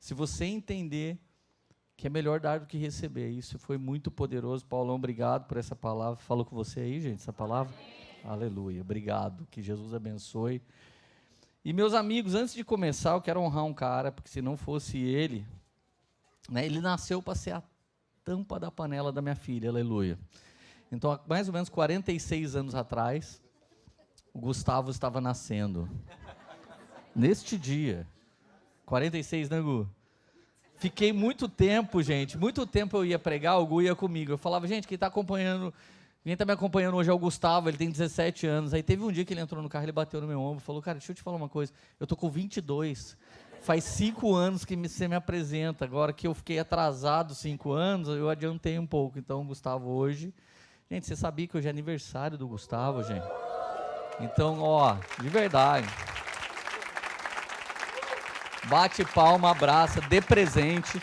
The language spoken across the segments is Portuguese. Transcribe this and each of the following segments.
Se você entender que é melhor dar do que receber. Isso foi muito poderoso. Paulão, obrigado por essa palavra. Falou com você aí, gente, essa palavra? Aleluia, obrigado. Que Jesus abençoe. E, meus amigos, antes de começar, eu quero honrar um cara, porque se não fosse ele, né, ele nasceu para ser a tampa da panela da minha filha, aleluia. Então, há mais ou menos 46 anos atrás, o Gustavo estava nascendo. Neste dia. 46, né, Gu? Fiquei muito tempo, gente, muito tempo eu ia pregar, o Gu ia comigo. Eu falava, gente, quem está me acompanhando hoje é o Gustavo, ele tem 17 anos. Aí teve um dia que ele entrou no carro, ele bateu no meu ombro, falou, cara, deixa eu te falar uma coisa, eu tô com 22, faz 5 anos que você me apresenta, agora que eu fiquei atrasado 5 anos, eu adiantei um pouco. Então, o Gustavo hoje, gente, você sabia que hoje é aniversário do Gustavo, gente? Então, ó, de verdade... Bate palma, abraça, dê presente,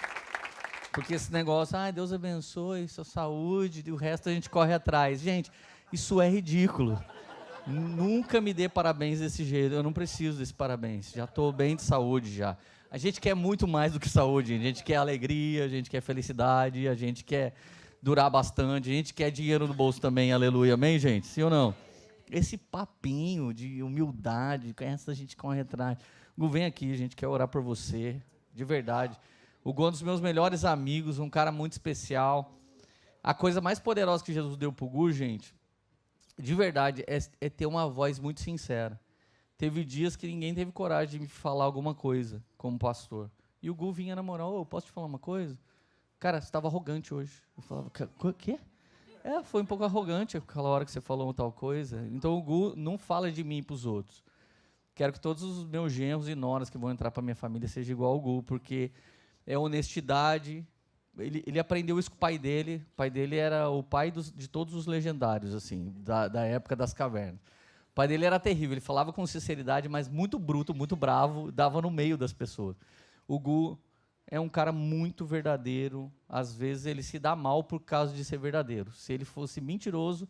porque esse negócio, Deus abençoe, sua saúde, e o resto a gente corre atrás. Gente, isso é ridículo. Nunca me dê parabéns desse jeito, eu não preciso desse parabéns, já estou bem de saúde já. A gente quer muito mais do que saúde, a gente quer alegria, a gente quer felicidade, a gente quer durar bastante, a gente quer dinheiro no bolso também, aleluia, amém, gente? Sim ou não? Esse papinho de humildade, com essa a gente corre atrás. Gu, vem aqui, a gente quer orar por você, de verdade. O Gu é um dos meus melhores amigos, um cara muito especial. A coisa mais poderosa que Jesus deu pro Gu, gente, de verdade, é ter uma voz muito sincera. Teve dias que ninguém teve coragem de me falar alguma coisa, como pastor. E o Gu vinha na moral, posso te falar uma coisa? Cara, você estava arrogante hoje. Eu falava, o quê? Foi um pouco arrogante aquela hora que você falou uma tal coisa. Então o Gu não fala de mim para os outros. Quero que todos os meus genros e noras que vão entrar para minha família sejam igual ao Gu, porque é honestidade. Ele aprendeu isso com o pai dele. O pai dele era o pai de todos os legendários, assim, da época das cavernas. O pai dele era terrível, ele falava com sinceridade, mas muito bruto, muito bravo, dava no meio das pessoas. O Gu é um cara muito verdadeiro, às vezes ele se dá mal por causa de ser verdadeiro. Se ele fosse mentiroso,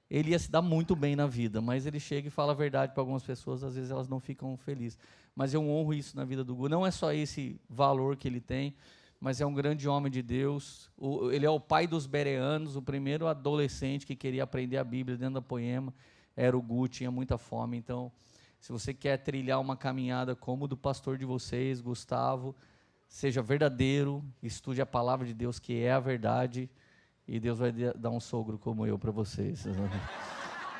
ele ia se dar muito bem na vida, mas ele chega e fala a verdade para algumas pessoas, às vezes elas não ficam felizes. Mas eu honro isso na vida do Gu. Não é só esse valor que ele tem, mas é um grande homem de Deus. Ele é o pai dos bereanos, o primeiro adolescente que queria aprender a Bíblia dentro da Poema, era o Gu, tinha muita fome. Então, se você quer trilhar uma caminhada como do pastor de vocês, Gustavo, seja verdadeiro, estude a palavra de Deus, que é a verdade, e Deus vai dar um sogro como eu para vocês.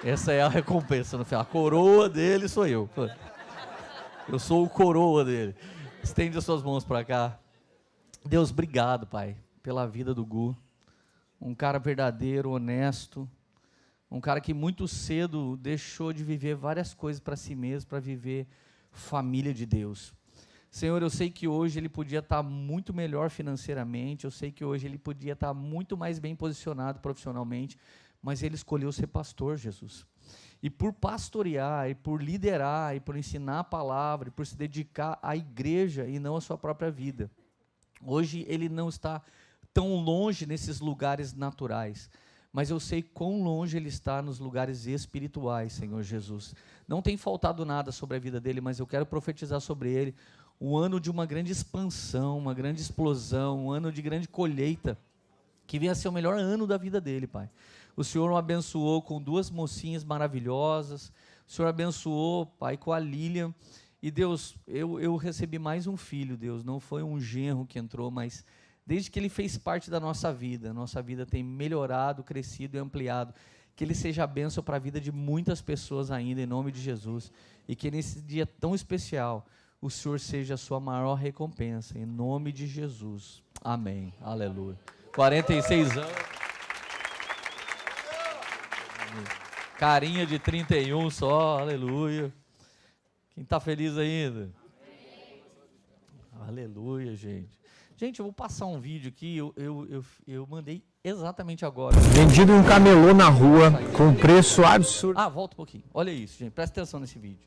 Essa é a recompensa no final. A coroa dele sou eu. Eu sou o coroa dele. Estende as suas mãos para cá. Deus, obrigado, Pai, pela vida do Gu. Um cara verdadeiro, honesto. Um cara que muito cedo deixou de viver várias coisas para si mesmo, para viver família de Deus. Senhor, eu sei que hoje ele podia estar muito melhor financeiramente, eu sei que hoje ele podia estar muito mais bem posicionado profissionalmente, mas ele escolheu ser pastor, Jesus. E por pastorear, e por liderar, e por ensinar a palavra, e por se dedicar à igreja e não à sua própria vida. Hoje ele não está tão longe nesses lugares naturais, mas eu sei quão longe ele está nos lugares espirituais, Senhor Jesus. Não tem faltado nada sobre a vida dele, mas eu quero profetizar sobre ele o ano de uma grande expansão, uma grande explosão, um ano de grande colheita, que venha a ser o melhor ano da vida dele, Pai. O Senhor o abençoou com 2 mocinhas maravilhosas, o Senhor abençoou, Pai, com a Lilian, e Deus, eu recebi mais um filho, Deus, não foi um genro que entrou, mas desde que ele fez parte da nossa vida tem melhorado, crescido e ampliado, que ele seja a bênção para a vida de muitas pessoas ainda, em nome de Jesus, e que nesse dia tão especial, o Senhor seja a sua maior recompensa, em nome de Jesus, amém, aleluia. 46 anos, carinha de 31 só, aleluia. Quem está feliz ainda? Aleluia, gente. Gente, eu vou passar um vídeo aqui, eu mandei exatamente agora. Vendido em um camelô na rua, com preço absurdo. Volta um pouquinho, olha isso, gente, presta atenção nesse vídeo.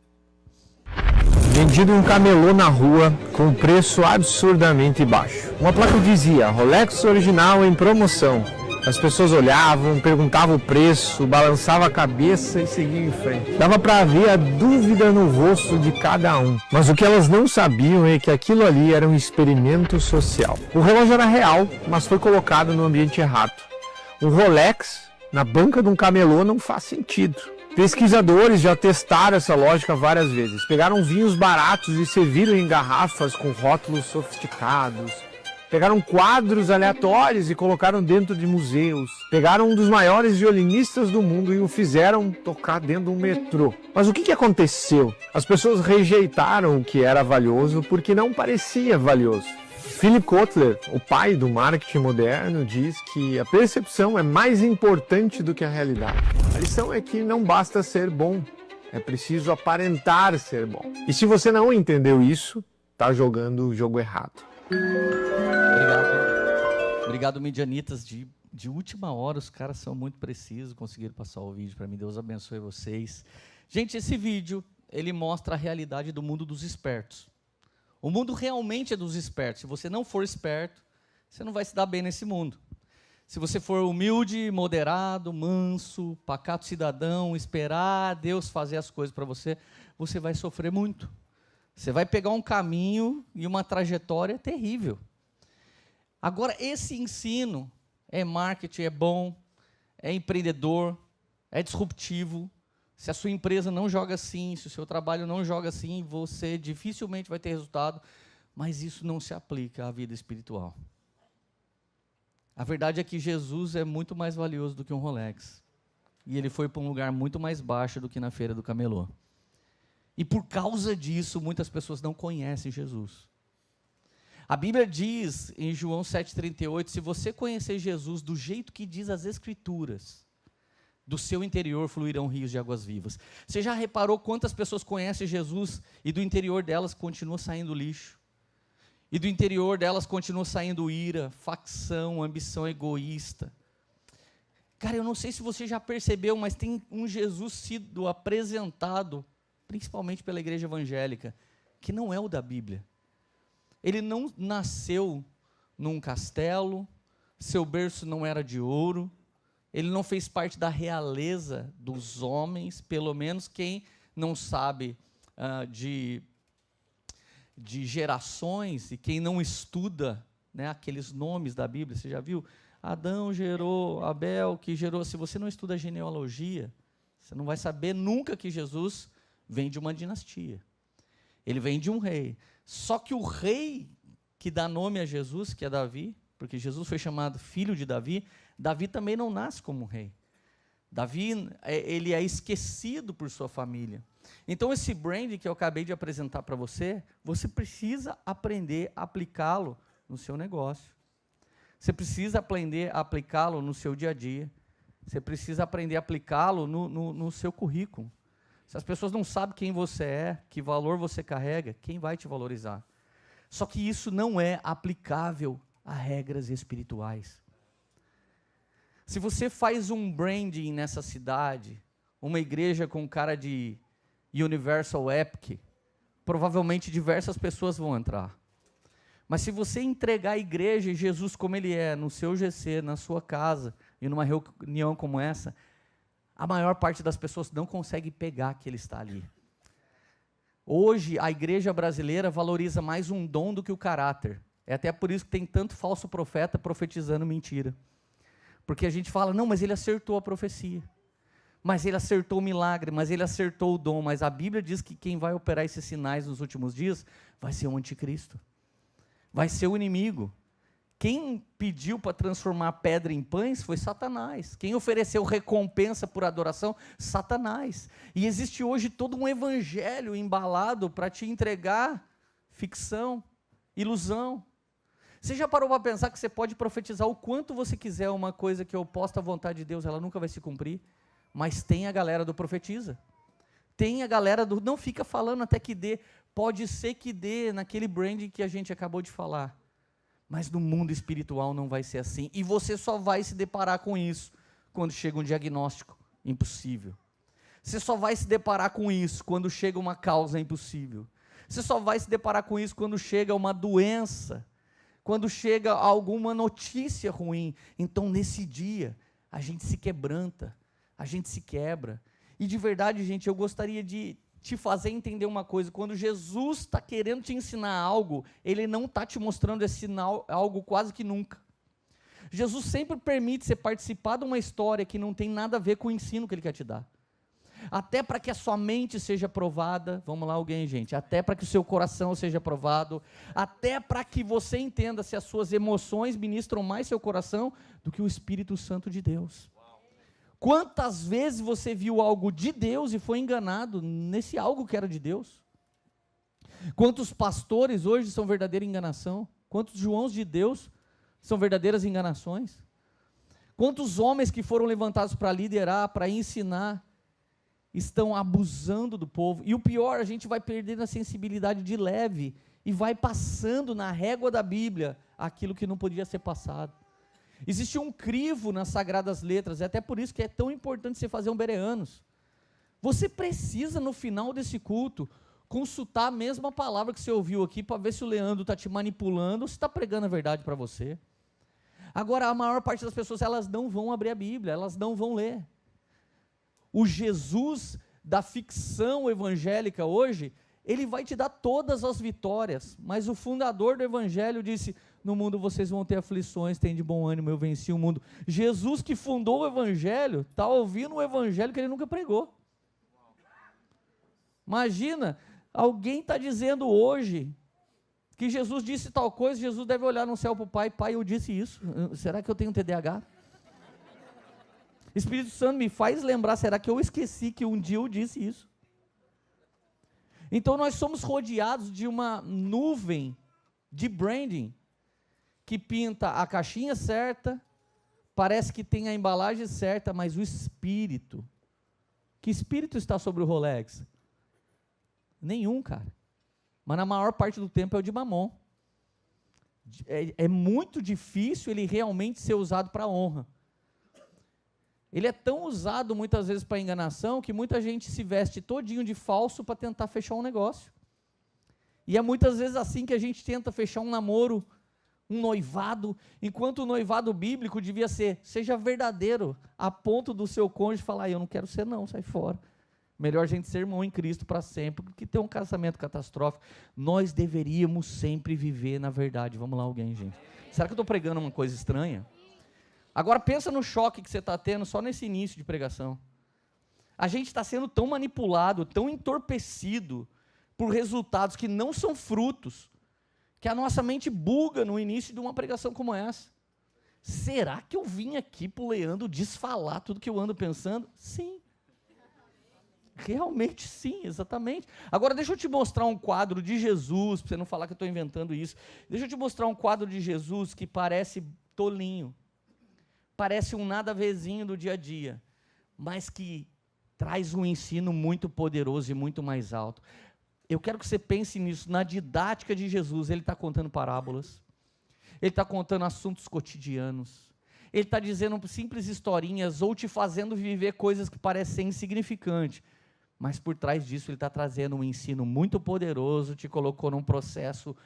Vendido em um camelô na rua, com preço absurdamente baixo. Uma placa dizia, Rolex original em promoção, As pessoas olhavam, perguntavam o preço, balançavam a cabeça e seguiam em frente. Dava para ver a dúvida no rosto de cada um. Mas o que elas não sabiam é que aquilo ali era um experimento social. O relógio era real, mas foi colocado no ambiente errado. Um Rolex na banca de um camelô não faz sentido. Pesquisadores já testaram essa lógica várias vezes. Pegaram vinhos baratos e serviram em garrafas com rótulos sofisticados. Pegaram quadros aleatórios e colocaram dentro de museus. Pegaram um dos maiores violinistas do mundo e o fizeram tocar dentro de um metrô. Mas o que aconteceu? As pessoas rejeitaram o que era valioso porque não parecia valioso. Philip Kotler, o pai do marketing moderno, diz que a percepção é mais importante do que a realidade. A lição é que não basta ser bom, é preciso aparentar ser bom. E se você não entendeu isso, está jogando o jogo errado. Obrigado, Midianitas. De última hora, os caras são muito precisos, conseguiram passar o vídeo para mim. Deus abençoe vocês. Gente, esse vídeo, ele mostra a realidade do mundo dos espertos. O mundo realmente é dos espertos. Se você não for esperto, você não vai se dar bem nesse mundo. Se você for humilde, moderado, manso, pacato cidadão, esperar Deus fazer as coisas para você, você vai sofrer muito. Você vai pegar um caminho e uma trajetória terrível. Agora, esse ensino é marketing, é bom, é empreendedor, é disruptivo. Se a sua empresa não joga assim, se o seu trabalho não joga assim, você dificilmente vai ter resultado, mas isso não se aplica à vida espiritual. A verdade é que Jesus é muito mais valioso do que um Rolex. E ele foi para um lugar muito mais baixo do que na feira do camelô. E por causa disso, muitas pessoas não conhecem Jesus. A Bíblia diz em João 7,38, se você conhecer Jesus do jeito que diz as Escrituras, do seu interior fluirão rios de águas vivas. Você já reparou quantas pessoas conhecem Jesus e do interior delas continua saindo lixo? E do interior delas continua saindo ira, facção, ambição egoísta. Cara, eu não sei se você já percebeu, mas tem um Jesus sido apresentado, principalmente pela igreja evangélica, que não é o da Bíblia. Ele não nasceu num castelo, seu berço não era de ouro, ele não fez parte da realeza dos homens, pelo menos quem não sabe de gerações e quem não estuda, né, aqueles nomes da Bíblia. Você já viu? Adão gerou Abel, que gerou... Se você não estuda genealogia, você não vai saber nunca que Jesus vem de uma dinastia. Ele vem de um rei. Só que o rei que dá nome a Jesus, que é Davi, porque Jesus foi chamado filho de Davi, Davi também não nasce como rei. Davi, ele é esquecido por sua família. Então, esse brand que eu acabei de apresentar para você, você precisa aprender a aplicá-lo no seu negócio. Você precisa aprender a aplicá-lo no seu dia a dia. Você precisa aprender a aplicá-lo no seu currículo. Se as pessoas não sabem quem você é, que valor você carrega, quem vai te valorizar? Só que isso não é aplicável a regras espirituais. Se você faz um branding nessa cidade, uma igreja com cara de Universal Epic, provavelmente diversas pessoas vão entrar. Mas se você entregar a igreja e Jesus como ele é, no seu GC, na sua casa, e numa reunião como essa, a maior parte das pessoas não consegue pegar que ele está ali. Hoje, a igreja brasileira valoriza mais um dom do que o caráter. É até por isso que tem tanto falso profeta profetizando mentira. Porque a gente fala, não, mas ele acertou a profecia. Mas ele acertou o milagre, mas ele acertou o dom. Mas a Bíblia diz que quem vai operar esses sinais nos últimos dias vai ser o anticristo. Vai ser o inimigo. Quem pediu para transformar pedra em pães foi Satanás. Quem ofereceu recompensa por adoração? Satanás. E existe hoje todo um evangelho embalado para te entregar ficção, ilusão. Você já parou para pensar que você pode profetizar o quanto você quiser uma coisa que é oposta à vontade de Deus, ela nunca vai se cumprir? Mas tem a galera do profetiza. Tem a galera do não fica falando até que dê. Pode ser que dê naquele branding que a gente acabou de falar. Mas no mundo espiritual não vai ser assim. E você só vai se deparar com isso quando chega um diagnóstico impossível. Você só vai se deparar com isso quando chega uma causa impossível. Você só vai se deparar com isso quando chega uma doença, quando chega alguma notícia ruim. Então, nesse dia, a gente se quebranta, a gente se quebra. E de verdade, gente, eu gostaria de te fazer entender uma coisa: quando Jesus está querendo te ensinar algo, Ele não está te mostrando esse sinal, algo quase que nunca. Jesus sempre permite você participar de uma história que não tem nada a ver com o ensino que Ele quer te dar. Até para que a sua mente seja provada, vamos lá alguém, gente, até para que o seu coração seja provado, até para que você entenda se as suas emoções ministram mais seu coração do que o Espírito Santo de Deus. Quantas vezes você viu algo de Deus e foi enganado nesse algo que era de Deus? Quantos pastores hoje são verdadeira enganação? Quantos Joãos de Deus são verdadeiras enganações? Quantos homens que foram levantados para liderar, para ensinar, estão abusando do povo? E o pior, a gente vai perdendo a sensibilidade de leve e vai passando na régua da Bíblia aquilo que não podia ser passado. Existe um crivo nas Sagradas Letras, é até por isso que é tão importante você fazer um bereanos. Você precisa, no final desse culto, consultar a mesma palavra que você ouviu aqui, para ver se o Leandro está te manipulando, ou se está pregando a verdade para você. Agora, a maior parte das pessoas, elas não vão abrir a Bíblia, elas não vão ler. O Jesus da ficção evangélica hoje, ele vai te dar todas as vitórias, mas o fundador do evangelho disse: no mundo vocês vão ter aflições, tem de bom ânimo, eu venci o mundo. Jesus, que fundou o evangelho, está ouvindo o evangelho que ele nunca pregou. Imagina, alguém está dizendo hoje que Jesus disse tal coisa, Jesus deve olhar no céu para o Pai: Pai, eu disse isso, será que eu tenho TDAH? Espírito Santo, me faz lembrar, será que eu esqueci que um dia eu disse isso? Então nós somos rodeados de uma nuvem de branding, que pinta a caixinha certa, parece que tem a embalagem certa, mas o espírito, que espírito está sobre o Rolex? Nenhum, cara. Mas na maior parte do tempo é o de Mamon. É muito difícil ele realmente ser usado para honra. Ele é tão usado muitas vezes para enganação, que muita gente se veste todinho de falso para tentar fechar um negócio. E é muitas vezes assim que a gente tenta fechar um namoro, um noivado, enquanto o noivado bíblico devia ser: seja verdadeiro, a ponto do seu cônjuge falar: eu não quero ser não, sai fora. Melhor a gente ser irmão em Cristo para sempre, do que ter um casamento catastrófico. Nós deveríamos sempre viver na verdade. Vamos lá alguém, gente. Será que eu estou pregando uma coisa estranha? Agora pensa no choque que você está tendo só nesse início de pregação. A gente está sendo tão manipulado, tão entorpecido por resultados que não são frutos, que a nossa mente buga no início de uma pregação como essa. Será que eu vim aqui para o Leandro desfalar tudo que eu ando pensando? Sim. Realmente sim, exatamente. Agora deixa eu te mostrar um quadro de Jesus, para você não falar que eu estou inventando isso. Deixa eu te mostrar um quadro de Jesus que parece tolinho, parece um nada a verzinho do dia a dia, mas que traz um ensino muito poderoso e muito mais alto. Eu quero que você pense nisso, na didática de Jesus. Ele está contando parábolas, ele está contando assuntos cotidianos, ele está dizendo simples historinhas, ou te fazendo viver coisas que parecem insignificantes, mas por trás disso ele está trazendo um ensino muito poderoso, te colocou num processo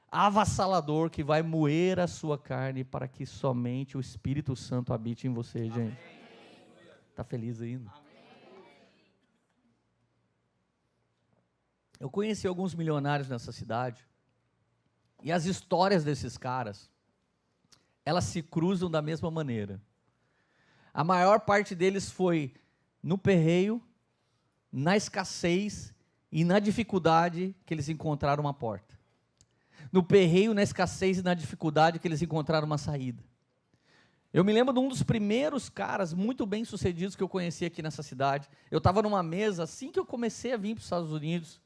avassalador que vai moer a sua carne para que somente o Espírito Santo habite em você, gente. Está feliz ainda? Eu conheci alguns milionários nessa cidade, e as histórias desses caras, elas se cruzam da mesma maneira. A maior parte deles foi no perreio, na escassez e na dificuldade que eles encontraram uma porta. No perreio, na escassez e na dificuldade que eles encontraram uma saída. Eu me lembro de um dos primeiros caras muito bem sucedidos que eu conheci aqui nessa cidade. Eu estava numa mesa, assim que eu comecei a vir para os Estados Unidos,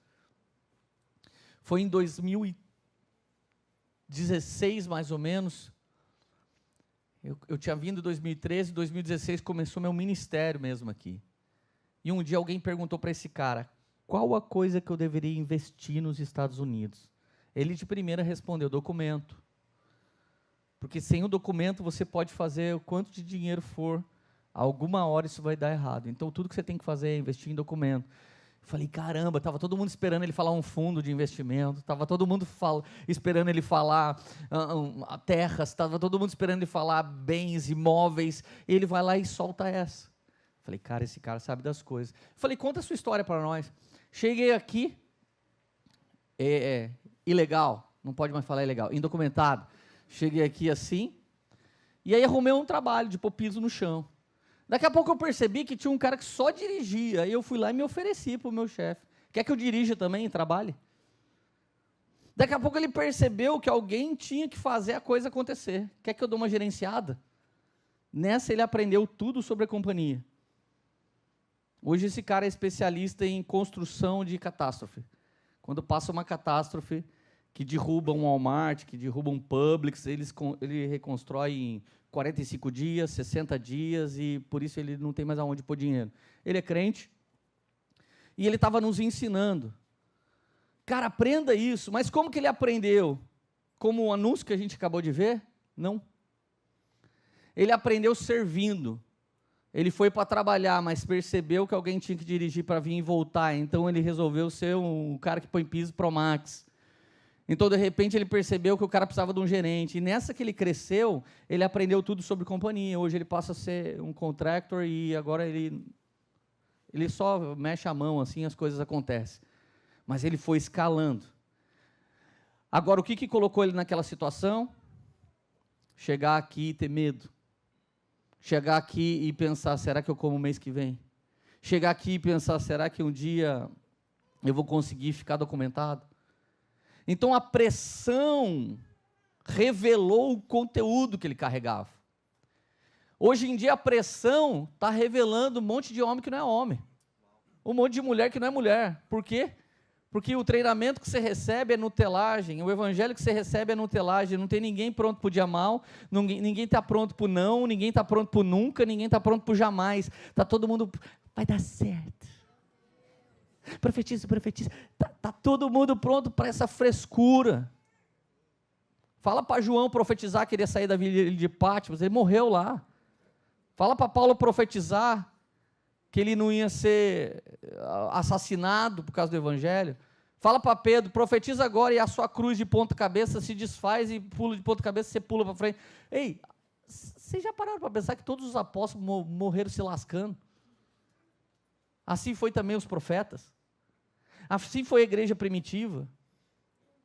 foi em 2016 mais ou menos. Eu tinha vindo em 2013, 2016 começou meu ministério mesmo aqui. E um dia alguém perguntou para esse cara: qual a coisa que eu deveria investir nos Estados Unidos? Ele de primeira respondeu: documento. Porque sem o documento você pode fazer o quanto de dinheiro for, alguma hora isso vai dar errado. Então tudo que você tem que fazer é investir em documento. Falei, caramba, estava todo mundo esperando ele falar um fundo de investimento, estava todo mundo esperando ele falar terras, estava todo mundo esperando ele falar bens, imóveis, e ele vai lá e solta essa. Falei, cara, esse cara sabe das coisas. Falei, conta a sua história para nós. Cheguei aqui, ilegal, não pode mais falar ilegal, indocumentado. Cheguei aqui assim, e aí arrumei um trabalho de pôr piso no chão. Daqui a pouco eu percebi que tinha um cara que só dirigia, aí eu fui lá e me ofereci para o meu chefe. Quer que eu dirija também e trabalhe? Daqui a pouco ele percebeu que alguém tinha que fazer a coisa acontecer. Quer que eu dê uma gerenciada? Nessa ele aprendeu tudo sobre a companhia. Hoje esse cara é especialista em construção de catástrofe. Quando passa uma catástrofe que derruba um Walmart, que derruba um Publix, ele reconstrói em 45 dias, 60 dias, e por isso ele não tem mais aonde pôr dinheiro. Ele é crente, e ele estava nos ensinando. Cara, aprenda isso. Mas como que ele aprendeu? Como o anúncio que a gente acabou de ver? Não. Ele aprendeu servindo. Ele foi para trabalhar, mas percebeu que alguém tinha que dirigir para vir e voltar, então ele resolveu ser um cara que põe piso pro Max. Então, de repente, ele percebeu que o cara precisava de um gerente. E nessa que ele cresceu, ele aprendeu tudo sobre companhia. Hoje ele passa a ser um contractor e agora ele só mexe a mão, assim, as coisas acontecem. Mas ele foi escalando. Agora, o que colocou ele naquela situação? Chegar aqui e ter medo. Chegar aqui e pensar, será que eu como o mês que vem? Chegar aqui e pensar, será que um dia eu vou conseguir ficar documentado? Então, a pressão revelou o conteúdo que ele carregava. Hoje em dia, a pressão está revelando um monte de homem que não é homem. Um monte de mulher que não é mulher. Por quê? Porque o treinamento que você recebe é nutelagem, o evangelho que você recebe é nutelagem, não tem ninguém pronto para o dia mal, ninguém está pronto para o não, ninguém está pronto para o nunca, ninguém está pronto para o jamais. Está todo mundo, vai dar certo. Profetiza, profetiza. Está todo mundo pronto para essa frescura. Fala para João profetizar que ele ia sair da vila de Patmos, ele morreu lá. Fala para Paulo profetizar que ele não ia ser assassinado por causa do evangelho. Fala para Pedro, profetiza agora e a sua cruz de ponta cabeça se desfaz e pula de ponta cabeça, você pula para frente. Ei, vocês já pararam para pensar que todos os apóstolos morreram se lascando? Assim foi também os profetas. Assim foi a igreja primitiva.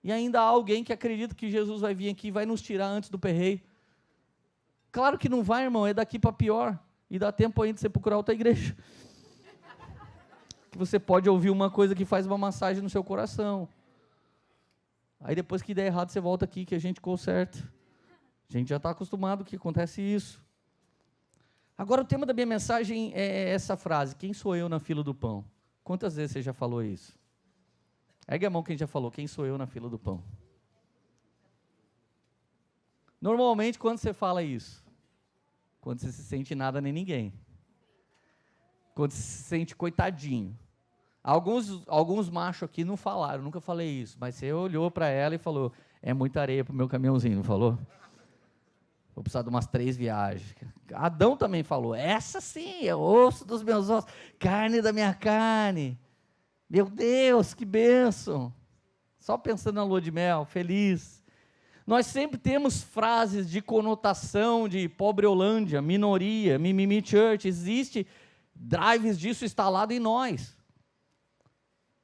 E ainda há alguém que acredita que Jesus vai vir aqui e vai nos tirar antes do perreio. Claro que não vai, irmão, é daqui para pior. E dá tempo ainda de você procurar outra igreja. Que você pode ouvir uma coisa que faz uma massagem no seu coração. Aí depois que der errado, você volta aqui que a gente conserta. A gente já está acostumado que acontece isso. Agora o tema da minha mensagem é essa frase: quem sou eu na fila do pão? Quantas vezes você já falou isso? Ergue a mão quem já falou, quem sou eu na fila do pão? Normalmente, quando você fala isso? Quando você se sente nada nem ninguém. Quando você se sente coitadinho. Alguns machos aqui não falaram, nunca falei isso, mas você olhou para ela e falou, é muita areia para o meu caminhãozinho, não falou? Vou precisar de umas 3 viagens. Adão também falou, essa sim, é osso dos meus ossos, carne da minha carne. Meu Deus, que bênção. Só pensando na lua de mel, feliz. Nós sempre temos frases de conotação de pobre-olândia, minoria, mimimi church. Existe drives disso instalado em nós.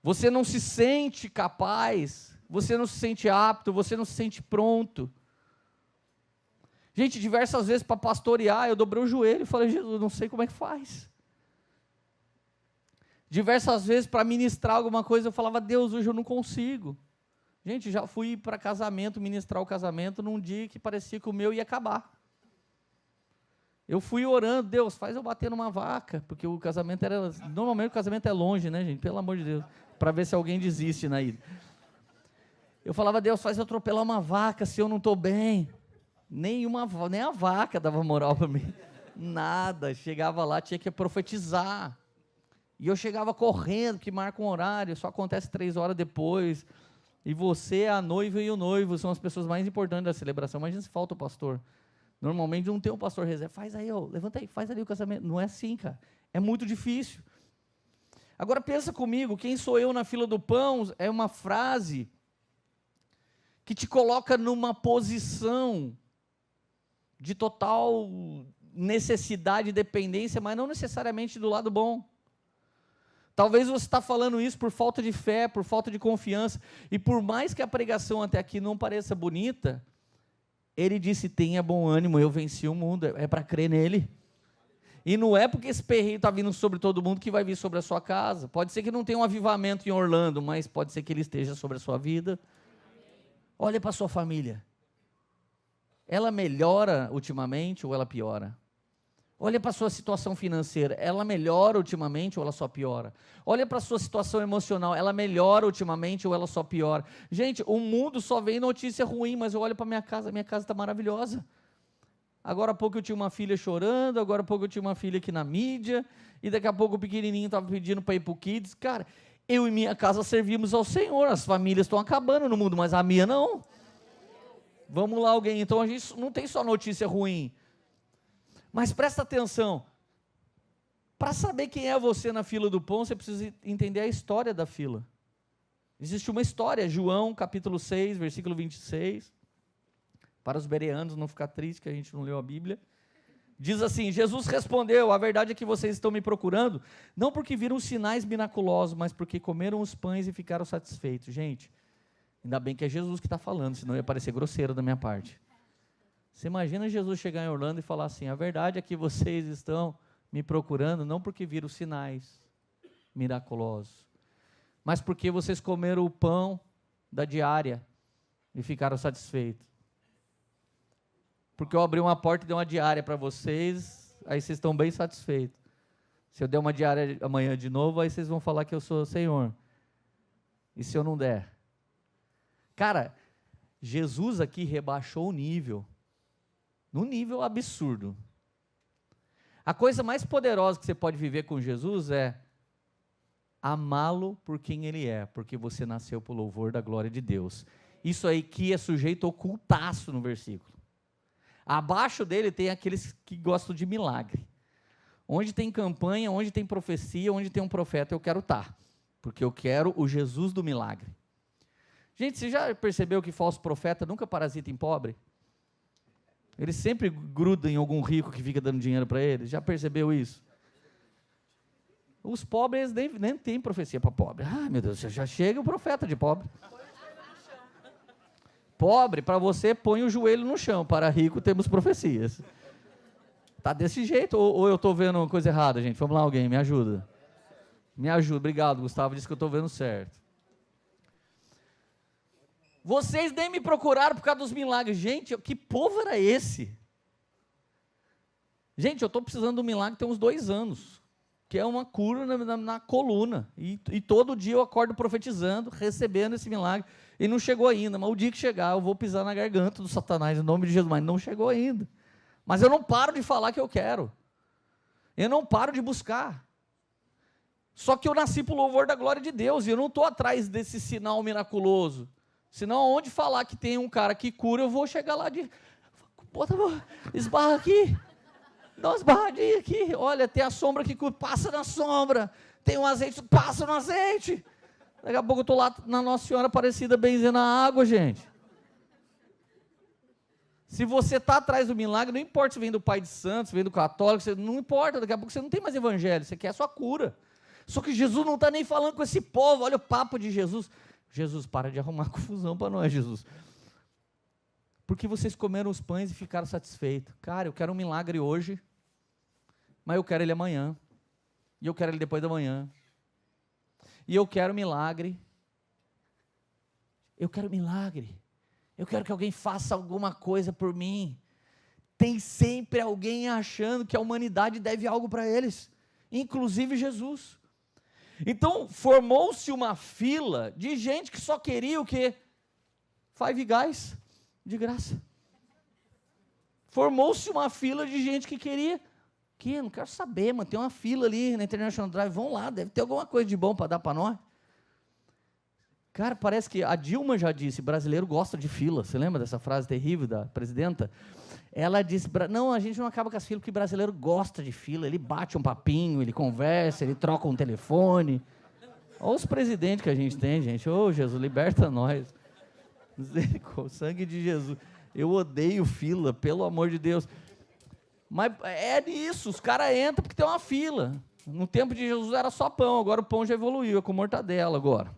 Você não se sente capaz, você não se sente apto, você não se sente pronto. Gente, diversas vezes para pastorear, eu dobrei o joelho e falei, Jesus, não sei como é que faz. Diversas vezes para ministrar alguma coisa, eu falava, Deus, hoje eu não consigo. Gente, já fui para casamento, ministrar o casamento, num dia que parecia que o meu ia acabar. Eu fui orando, Deus, faz eu bater numa vaca, porque o casamento era... Normalmente o casamento é longe, né, gente? Pelo amor de Deus, para ver se alguém desiste na ida. Eu falava, Deus, faz eu atropelar uma vaca se eu não estou bem. Nem a vaca dava moral para mim. Nada, chegava lá, tinha que profetizar. E eu chegava correndo, que marca um horário, só acontece 3 horas depois. E você, a noiva e o noivo são as pessoas mais importantes da celebração. Imagina se falta o pastor. Normalmente não tem um pastor reserva. Faz aí, ó, levanta aí, faz ali o casamento. Não é assim, cara. É muito difícil. Agora pensa comigo, quem sou eu na fila do pão é uma frase que te coloca numa posição de total necessidade e dependência, mas não necessariamente do lado bom. Talvez você está falando isso por falta de fé, por falta de confiança, e por mais que a pregação até aqui não pareça bonita, ele disse, tenha bom ânimo, eu venci o mundo, é para crer nele. E não é porque esse perreio está vindo sobre todo mundo que vai vir sobre a sua casa. Pode ser que não tenha um avivamento em Orlando, mas pode ser que ele esteja sobre a sua vida. Olha para a sua família. Ela melhora ultimamente ou ela piora? Olha para a sua situação financeira. Ela melhora ultimamente ou ela só piora? Olha para a sua situação emocional. Ela melhora ultimamente ou ela só piora? Gente, o mundo só vem notícia ruim, mas eu olho para minha casa está maravilhosa. Agora há pouco eu tinha uma filha chorando, agora há pouco eu tinha uma filha aqui na mídia, e daqui a pouco o pequenininho estava pedindo para ir para o Kids. Cara, eu e minha casa servimos ao Senhor, as famílias estão acabando no mundo, mas a minha não. Vamos lá alguém, então a gente não tem só notícia ruim. Mas presta atenção, para saber quem é você na fila do pão, você precisa entender a história da fila. Existe uma história, João capítulo 6, versículo 26, para os bereanos não ficar triste que a gente não leu a Bíblia, diz assim, Jesus respondeu, a verdade é que vocês estão me procurando, não porque viram sinais miraculosos, mas porque comeram os pães e ficaram satisfeitos. Gente, ainda bem que é Jesus que está falando, senão ia parecer grosseiro da minha parte. Você imagina Jesus chegar em Orlando e falar assim, a verdade é que vocês estão me procurando, não porque viram sinais miraculosos, mas porque vocês comeram o pão da diária e ficaram satisfeitos. Porque eu abri uma porta e dei uma diária para vocês, aí vocês estão bem satisfeitos. Se eu der uma diária amanhã de novo, aí vocês vão falar que eu sou o Senhor. E se eu não der? Cara, Jesus aqui rebaixou o nível, num nível absurdo. A coisa mais poderosa que você pode viver com Jesus é amá-lo por quem ele é, porque você nasceu por louvor da glória de Deus. Isso aí que é sujeito ocultaço no versículo. Abaixo dele tem aqueles que gostam de milagre. Onde tem campanha, onde tem profecia, onde tem um profeta, eu quero estar. Porque eu quero o Jesus do milagre. Gente, você já percebeu que falso profeta nunca parasita em pobre? Ele sempre gruda em algum rico que fica dando dinheiro para ele. Já percebeu isso? Os pobres nem têm profecia para pobre. Ah, meu Deus, já chega o profeta de pobre. Pobre, para você, põe o joelho no chão. Para rico, temos profecias. Tá desse jeito? Ou eu estou vendo coisa errada, gente? Vamos lá, alguém, me ajuda. Me ajuda, obrigado, Gustavo, disse que eu estou vendo certo. Vocês nem me procuraram por causa dos milagres. Gente, que povo era esse? Gente, eu estou precisando de um milagre tem uns 2 anos. Que é uma cura na coluna. E todo dia eu acordo profetizando, recebendo esse milagre. E não chegou ainda, mas o dia que chegar, eu vou pisar na garganta do Satanás, em nome de Jesus, mas não chegou ainda. Mas eu não paro de falar que eu quero. Eu não paro de buscar. Só que eu nasci para o louvor da glória de Deus, e eu não estou atrás desse sinal miraculoso. Senão, onde falar que tem um cara que cura, eu vou chegar lá de... Bota, esbarra aqui. Dá uma esbarradinha aqui. Olha, tem a sombra que cura, passa na sombra. Tem um azeite, passa no azeite. Daqui a pouco eu estou lá na Nossa Senhora Aparecida benzendo a água, gente. Se você está atrás do milagre, não importa se vem do Pai de Santos, vem do católico, não importa, daqui a pouco você não tem mais evangelho, você quer a sua cura. Só que Jesus não está nem falando com esse povo, olha o papo de Jesus. Jesus, para de arrumar confusão para nós, Jesus. Porque vocês comeram os pães e ficaram satisfeitos. Cara, eu quero um milagre hoje, mas eu quero ele amanhã. E eu quero ele depois da manhã. E eu quero milagre. Eu quero milagre. Eu quero que alguém faça alguma coisa por mim. Tem sempre alguém achando que a humanidade deve algo para eles, inclusive Jesus. Então, formou-se uma fila de gente que só queria o quê? Five Guys, de graça. Formou-se uma fila de gente que queria, que não quero saber, mano, tem uma fila ali na International Drive, vão lá, deve ter alguma coisa de bom para dar para nós. Cara, parece que a Dilma já disse, brasileiro gosta de fila. Você lembra dessa frase terrível da presidenta? Ela disse, não, a gente não acaba com as filas porque brasileiro gosta de fila. Ele bate um papinho, ele conversa, ele troca um telefone. Olha os presidentes que a gente tem, gente. Ô, Jesus, liberta nós. Com o sangue de Jesus. Eu odeio fila, pelo amor de Deus. Mas é isso, os caras entram porque tem uma fila. No tempo de Jesus era só pão, agora o pão já evoluiu, é com mortadela agora.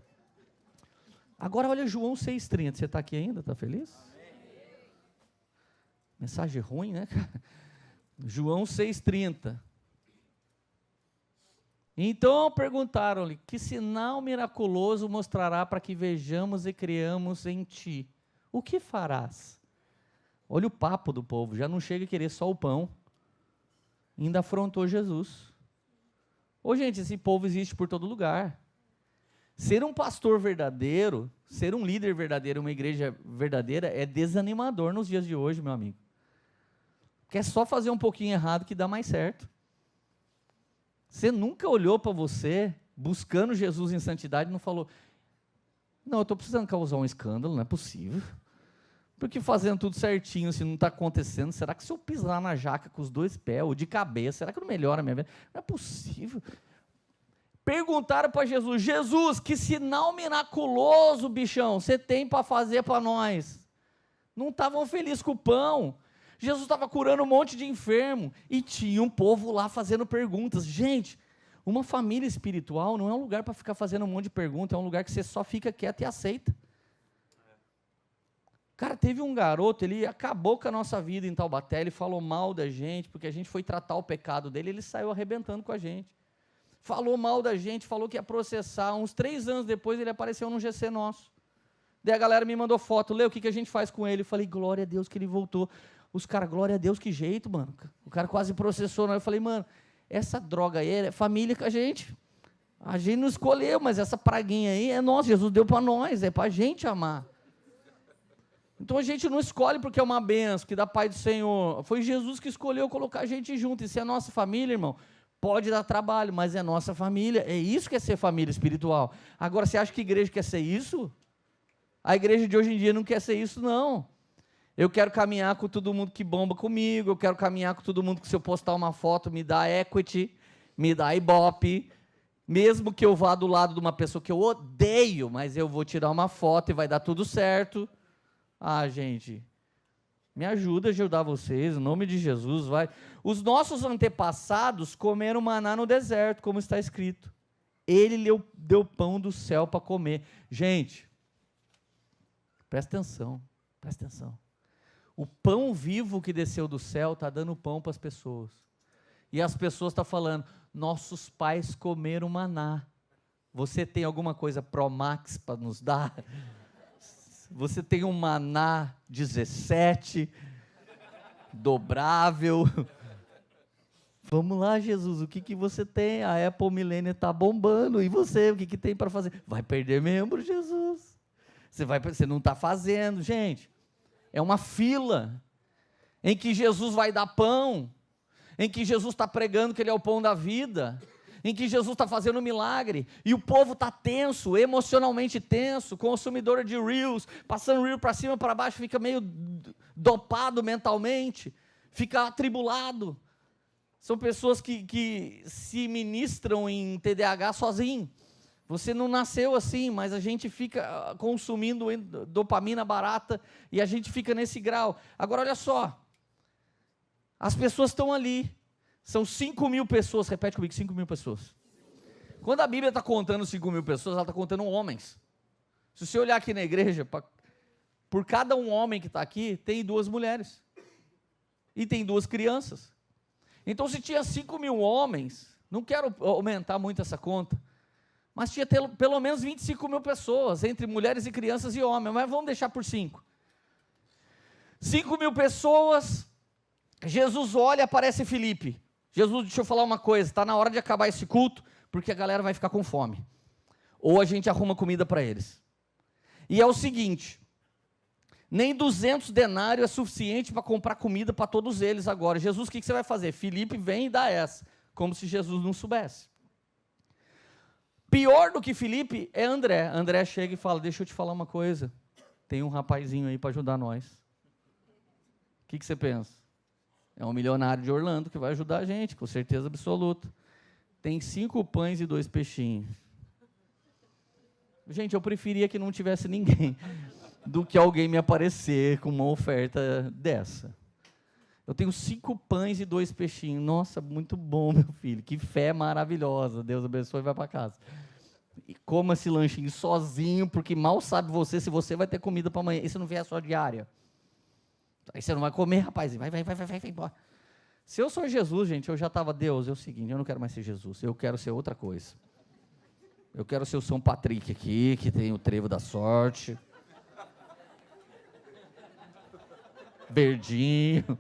Agora olha João 6,30, você está aqui ainda, está feliz? Mensagem ruim, né, cara? João 6,30. Então perguntaram-lhe, que sinal miraculoso mostrará para que vejamos e criamos em ti? O que farás? Olha o papo do povo, já não chega a querer só o pão. Ainda afrontou Jesus. Ô gente, esse povo existe por todo lugar. Ser um pastor verdadeiro, ser um líder verdadeiro, uma igreja verdadeira, é desanimador nos dias de hoje, meu amigo. Porque é só fazer um pouquinho errado que dá mais certo. Você nunca olhou para você, buscando Jesus em santidade, e não falou, não, eu estou precisando causar um escândalo, não é possível. Porque fazendo tudo certinho, se não está acontecendo, será que se eu pisar na jaca com os 2 pés, ou de cabeça, será que não melhora a minha vida? Não é possível. Perguntaram para Jesus, Jesus, que sinal miraculoso, bichão, você tem para fazer para nós? Não estavam felizes com o pão. Jesus estava curando um monte de enfermo, e tinha um povo lá fazendo perguntas. Gente, uma família espiritual não é um lugar para ficar fazendo um monte de perguntas, é um lugar que você só fica quieto e aceita. Cara, teve um garoto, ele acabou com a nossa vida em Taubaté, ele falou mal da gente, porque a gente foi tratar o pecado dele, ele saiu arrebentando com a gente. Falou mal da gente, falou que ia processar. Uns 3 anos depois, ele apareceu num GC nosso. Daí a galera me mandou foto, Lê, o que a gente faz com ele? Eu falei, glória a Deus que ele voltou. Os caras, glória a Deus, que jeito, mano. O cara quase processou. Eu falei, mano, essa droga aí é família com a gente. A gente não escolheu, mas essa praguinha aí é nossa, Jesus deu para nós, é para a gente amar. Então a gente não escolhe porque é uma benção, que dá Pai do Senhor. Foi Jesus que escolheu colocar a gente junto. E se é nossa família, irmão, pode dar trabalho, mas é nossa família. É isso que é ser família espiritual. Agora, você acha que a igreja quer ser isso? A igreja de hoje em dia não quer ser isso, não. Eu quero caminhar com todo mundo que bomba comigo, eu quero caminhar com todo mundo que se eu postar uma foto me dá equity, me dá ibope, mesmo que eu vá do lado de uma pessoa que eu odeio, mas eu vou tirar uma foto e vai dar tudo certo. Ah, gente, me ajuda a ajudar vocês, em nome de Jesus, vai. Os nossos antepassados comeram maná no deserto, como está escrito. Ele deu pão do céu para comer. Gente, presta atenção, presta atenção. O pão vivo que desceu do céu está dando pão para as pessoas. E as pessoas estão falando, nossos pais comeram maná. Você tem alguma coisa Pro Max para nos dar? Você tem um maná 17, dobrável. Vamos lá, Jesus, o que você tem? A Apple Millennium está bombando. E você, o que tem para fazer? Vai perder membro, Jesus. Você não está fazendo. Gente, é uma fila em que Jesus vai dar pão, em que Jesus está pregando que Ele é o pão da vida, em que Jesus está fazendo um milagre, e o povo está tenso, emocionalmente tenso, consumidor de Reels, passando Reels para cima e para baixo, fica meio dopado mentalmente, fica atribulado. São pessoas que se ministram em TDAH sozinho. Você não nasceu assim, mas a gente fica consumindo dopamina barata, e a gente fica nesse grau. Agora olha só, as pessoas estão ali, são 5.000 pessoas, repete comigo, 5.000 pessoas. Quando a Bíblia está contando 5.000 pessoas, ela está contando homens. Se você olhar aqui na igreja, por cada um homem que está aqui, tem 2 mulheres. E tem 2 crianças. Então se tinha 5.000 homens, não quero aumentar muito essa conta, mas tinha pelo menos 25.000 pessoas, entre mulheres e crianças e homens, mas vamos deixar por 5. 5.000 pessoas, Jesus olha e aparece Filipe. Jesus, deixa eu falar uma coisa, está na hora de acabar esse culto, porque a galera vai ficar com fome. Ou a gente arruma comida para eles. E é o seguinte, nem 200 denários é suficiente para comprar comida para todos eles agora. Jesus, o que você vai fazer? Filipe vem e dá essa, como se Jesus não soubesse. Pior do que Felipe é André. André chega e fala, deixa eu te falar uma coisa. Tem um rapazinho aí para ajudar nós. O que você pensa? É um milionário de Orlando que vai ajudar a gente, com certeza absoluta. Tem 5 pães e 2 peixinhos. Gente, eu preferia que não tivesse ninguém do que alguém me aparecer com uma oferta dessa. Eu tenho 5 pães e 2 peixinhos. Nossa, muito bom, meu filho. Que fé maravilhosa. Deus abençoe e vai para casa. E coma esse lanchinho sozinho, porque mal sabe você se você vai ter comida para amanhã. E se não vier só diária? Aí você não vai comer, rapaz. Vai embora. Se eu sou Jesus, gente, eu já estava, Deus, é o seguinte, eu não quero mais ser Jesus. Eu quero ser outra coisa. Eu quero ser o São Patrick aqui, que tem o trevo da sorte. Verdinho.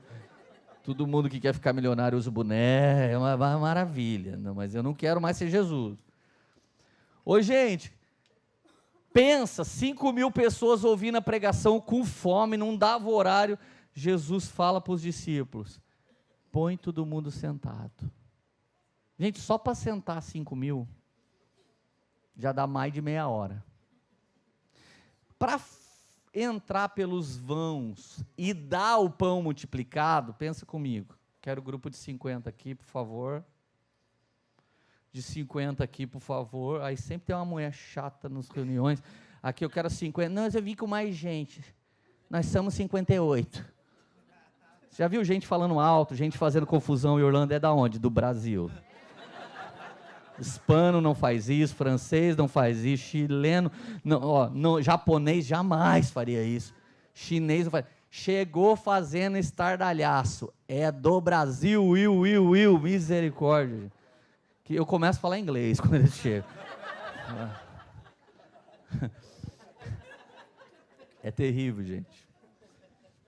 Todo mundo que quer ficar milionário usa o boné. É uma maravilha. Não, mas eu não quero mais ser Jesus. Ô, gente, pensa, 5.000 pessoas ouvindo a pregação com fome, não dava horário. Jesus fala para os discípulos, põe todo mundo sentado. Gente, só para sentar 5.000, já dá mais de meia hora. Para entrar pelos vãos e dar o pão multiplicado, pensa comigo. Quero o grupo de 50 aqui, por favor. De 50 aqui, por favor. Aí sempre tem uma mulher chata nas reuniões. Aqui eu quero 50. Não, eu vim com mais gente. Nós somos 58. Você já viu gente falando alto, gente fazendo confusão em Orlando? É da onde? Do Brasil. Hispano não faz isso, francês não faz isso, chileno, não, japonês jamais faria isso, chinês não faz. Chegou fazendo estardalhaço, é do Brasil, misericórdia. Que eu começo a falar inglês quando eles chegam. É terrível, gente.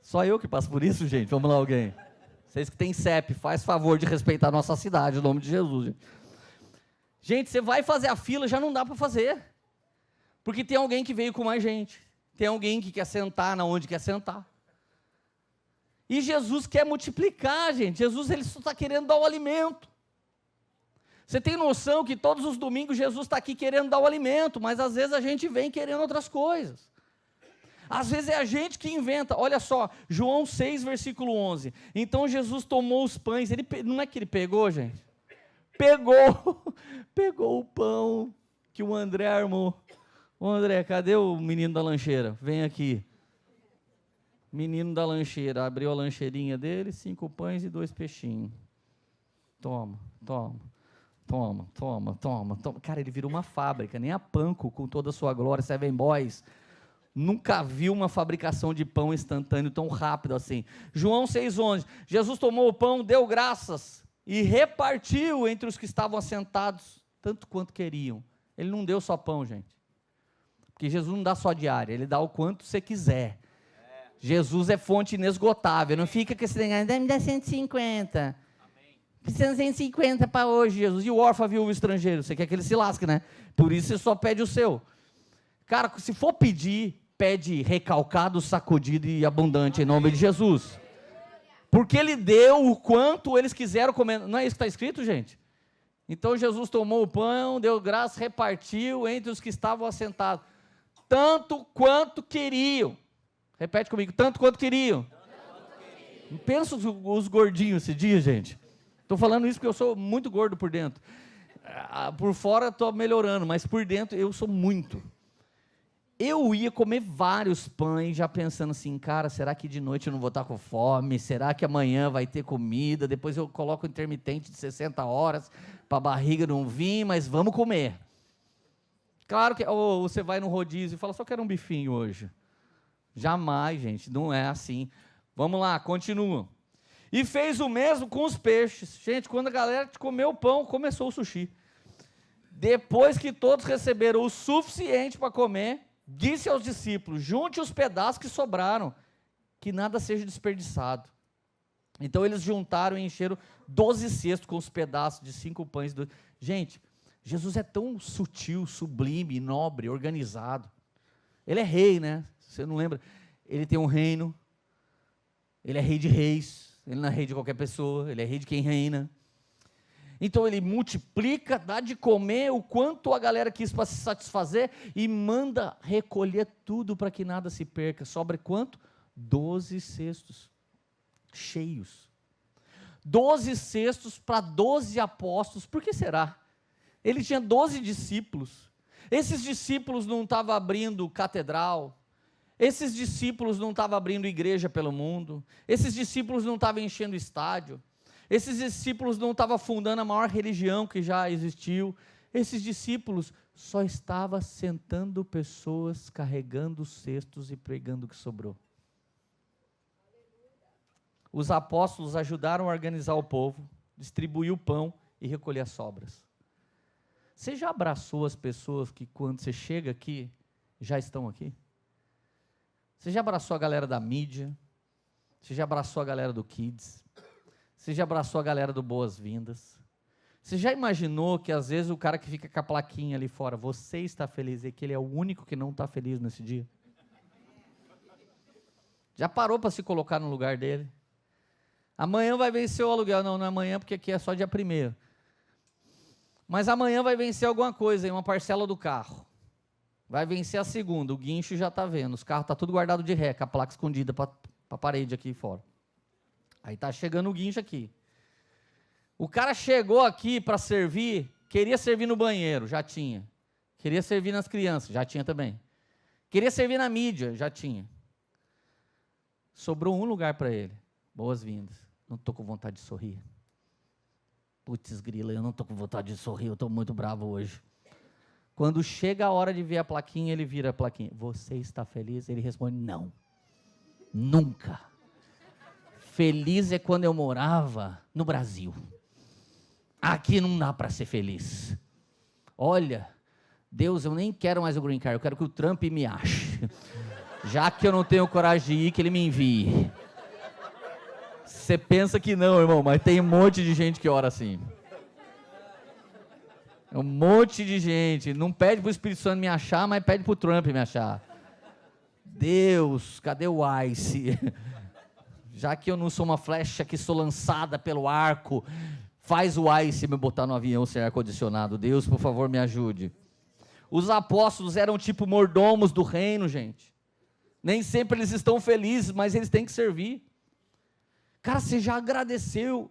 Só eu que passo por isso, gente. Vamos lá, alguém. Vocês que têm CEP, faz favor de respeitar a nossa cidade, em nome de Jesus, gente. Gente, você vai fazer a fila, já não dá para fazer. Porque tem alguém que veio com mais gente. Tem alguém que quer sentar na onde quer sentar. E Jesus quer multiplicar, gente. Jesus, ele só está querendo dar o alimento. Você tem noção que todos os domingos Jesus está aqui querendo dar o alimento, mas às vezes a gente vem querendo outras coisas. Às vezes é a gente que inventa. Olha só, João 6, versículo 11. Então Jesus tomou os pães. Não é que ele pegou, gente? Pegou o pão que o André armou. Ô André, cadê o menino da lancheira? Vem aqui. Menino da lancheira, abriu a lancheirinha dele, 5 pães e 2 peixinhos. Toma. Cara, ele virou uma fábrica, nem a Panko, com toda a sua glória, Seven Boys, nunca viu uma fabricação de pão instantâneo tão rápido assim. João 6,11, Jesus tomou o pão, deu graças, e repartiu entre os que estavam assentados, tanto quanto queriam. Ele não deu só pão, gente. Porque Jesus não dá só diária, ele dá o quanto você quiser. Jesus é fonte inesgotável, não fica com esse negócio, me dá 150. Precisa de 150 para hoje, Jesus. E o órfão, viúvo, estrangeiro, você quer que ele se lasque, né? Por isso você só pede o seu. Cara, se for pedir, pede recalcado, sacudido e abundante, em nome de Jesus. Porque ele deu o quanto eles quiseram comer. Não é isso que está escrito, gente? Então Jesus tomou o pão, deu graça, repartiu entre os que estavam assentados. Tanto quanto queriam. Repete comigo, tanto quanto queriam. Pensa os gordinhos esse dia, gente. Estou falando isso porque eu sou muito gordo por dentro. Por fora estou melhorando, mas por dentro eu sou muito. Eu ia comer vários pães, já pensando assim, cara, será que de noite eu não vou estar com fome? Será que amanhã vai ter comida? Depois eu coloco o intermitente de 60 horas para a barriga não vir, mas vamos comer. Claro que você vai no rodízio e fala, só quero um bifinho hoje. Jamais, gente, não é assim. Vamos lá, continua. E fez o mesmo com os peixes. Gente, quando a galera comeu o pão, começou o sushi. Depois que todos receberam o suficiente para comer, disse aos discípulos, junte os pedaços que sobraram, que nada seja desperdiçado. Então eles juntaram e encheram 12 cestos com os pedaços de 5 pães. Gente, Jesus é tão sutil, sublime, nobre, organizado. Ele é rei, né? Você não lembra? Ele tem um reino, ele é rei de reis, ele não é rei de qualquer pessoa, ele é rei de quem reina. Então ele multiplica, dá de comer o quanto a galera quis para se satisfazer e manda recolher tudo para que nada se perca. Sobra quanto? 12 cestos cheios. 12 cestos para 12 apóstolos. Por que será? Ele tinha 12 discípulos. Esses discípulos não estavam abrindo catedral. Esses discípulos não estavam abrindo igreja pelo mundo. Esses discípulos não estavam enchendo estádio. Esses discípulos não estavam fundando a maior religião que já existiu. Esses discípulos só estavam sentando pessoas, carregando cestos e pregando o que sobrou. Os apóstolos ajudaram a organizar o povo, distribuir o pão e recolher as sobras. Você já abraçou as pessoas que quando você chega aqui, já estão aqui? Você já abraçou a galera da mídia? Você já abraçou a galera do Kids? Você já abraçou a galera do Boas-Vindas? Você já imaginou que às vezes o cara que fica com a plaquinha ali fora, você está feliz, e que ele é o único que não está feliz nesse dia? Já parou para se colocar no lugar dele? Amanhã vai vencer o aluguel. Não, não é amanhã, porque aqui é só dia 1º. Mas amanhã vai vencer alguma coisa, uma parcela do carro. Vai vencer a segunda, o guincho já está vendo, os carros estão tudo guardado de ré, com a placa escondida para a parede aqui fora. Aí está chegando o guincho aqui. O cara chegou aqui para servir, queria servir no banheiro, já tinha. Queria servir nas crianças, já tinha também. Queria servir na mídia, já tinha. Sobrou um lugar para ele. Boas-vindas. Não estou com vontade de sorrir. Putz, grila, eu não estou com vontade de sorrir, eu estou muito bravo hoje. Quando chega a hora de ver a plaquinha, ele vira a plaquinha. Você está feliz? Ele responde, não. Nunca. Feliz é quando eu morava no Brasil. Aqui não dá para ser feliz. Olha, Deus, eu nem quero mais o green card, eu quero que o Trump me ache. Já que eu não tenho coragem de ir, que ele me envie. Você pensa que não, irmão, mas tem um monte de gente que ora assim. Um monte de gente. Não pede para o Espírito Santo me achar, mas pede para o Trump me achar. Deus, cadê o Ice? Já que eu não sou uma flecha que sou lançada pelo arco, faz o Ice me botar no avião sem ar-condicionado. Deus, por favor, me ajude. Os apóstolos eram tipo mordomos do reino, gente. Nem sempre eles estão felizes, mas eles têm que servir. Cara, você já agradeceu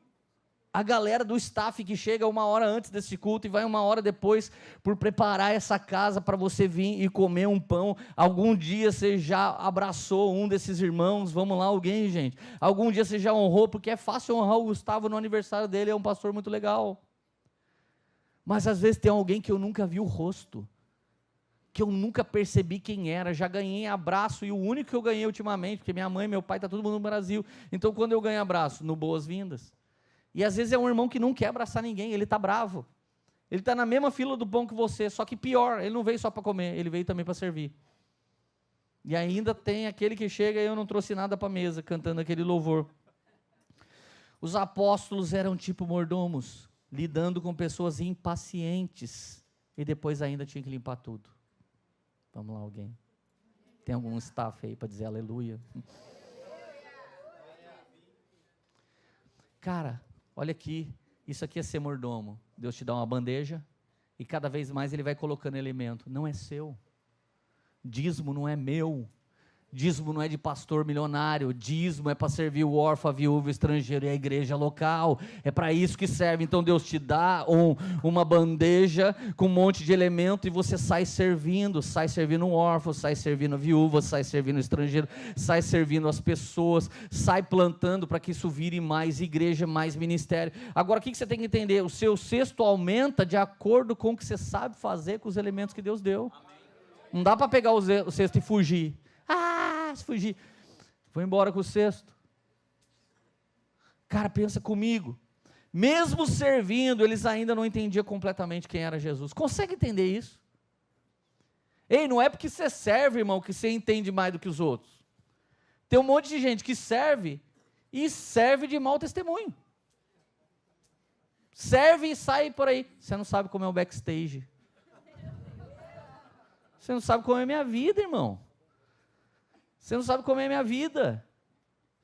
a galera do staff que chega 1 hora antes desse culto e vai 1 hora depois por preparar essa casa para você vir e comer um pão? Algum dia você já abraçou um desses irmãos? Vamos lá, alguém, gente. Algum dia você já honrou, porque é fácil honrar o Gustavo no aniversário dele, é um pastor muito legal. Mas às vezes tem alguém que eu nunca vi o rosto, que eu nunca percebi quem era, já ganhei abraço, e o único que eu ganhei ultimamente, porque minha mãe, meu pai, está todo mundo no Brasil, então quando eu ganho abraço? No Boas-Vindas. E às vezes é um irmão que não quer abraçar ninguém, ele está bravo, ele está na mesma fila do pão que você, só que pior, ele não veio só para comer, ele veio também para servir. E ainda tem aquele que chega e eu não trouxe nada para a mesa, cantando aquele louvor. Os apóstolos eram tipo mordomos, lidando com pessoas impacientes, e depois ainda tinha que limpar tudo. Vamos lá, alguém. Tem algum staff aí para dizer aleluia? Cara, olha aqui. Isso aqui é ser mordomo. Deus te dá uma bandeja e cada vez mais Ele vai colocando elemento. Não é seu. Dízimo não é meu. Dízimo não é de pastor milionário. Dízimo é para servir o órfão, a viúva, o estrangeiro e a igreja local. É para isso que serve. Então Deus te dá uma bandeja com um monte de elemento e você sai servindo um órfão, sai servindo a viúva, sai servindo o estrangeiro, sai servindo as pessoas, sai plantando para que isso vire mais igreja, mais ministério. Agora o que você tem que entender? O seu cesto aumenta de acordo com o que você sabe fazer com os elementos que Deus deu. Não dá para pegar o cesto e fugir. Se fugir, foi embora com o cesto. Cara, pensa comigo. Mesmo servindo, eles ainda não entendiam completamente quem era Jesus. Consegue entender isso? Ei, não é porque você serve, irmão, que você entende mais do que os outros. Tem um monte de gente que serve e serve de mau testemunho. Serve e sai por aí. Você não sabe como é o backstage. Você não sabe como é a minha vida, irmão. Você não sabe como é a minha vida.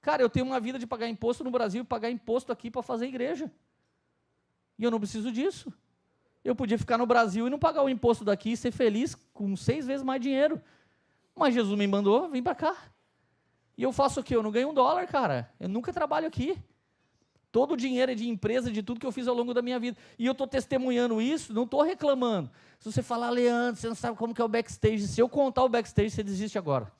Cara, eu tenho uma vida de pagar imposto no Brasil e pagar imposto aqui para fazer igreja. E eu não preciso disso. Eu podia ficar no Brasil e não pagar o imposto daqui e ser feliz com 6 vezes mais dinheiro. Mas Jesus me mandou vir para cá. E eu faço o quê? Eu não ganho $1, cara. Eu nunca trabalho aqui. Todo o dinheiro é de empresa, de tudo que eu fiz ao longo da minha vida. E eu estou testemunhando isso, não estou reclamando. Se você falar, Leandro, você não sabe como que é o backstage. Se eu contar o backstage, você desiste agora.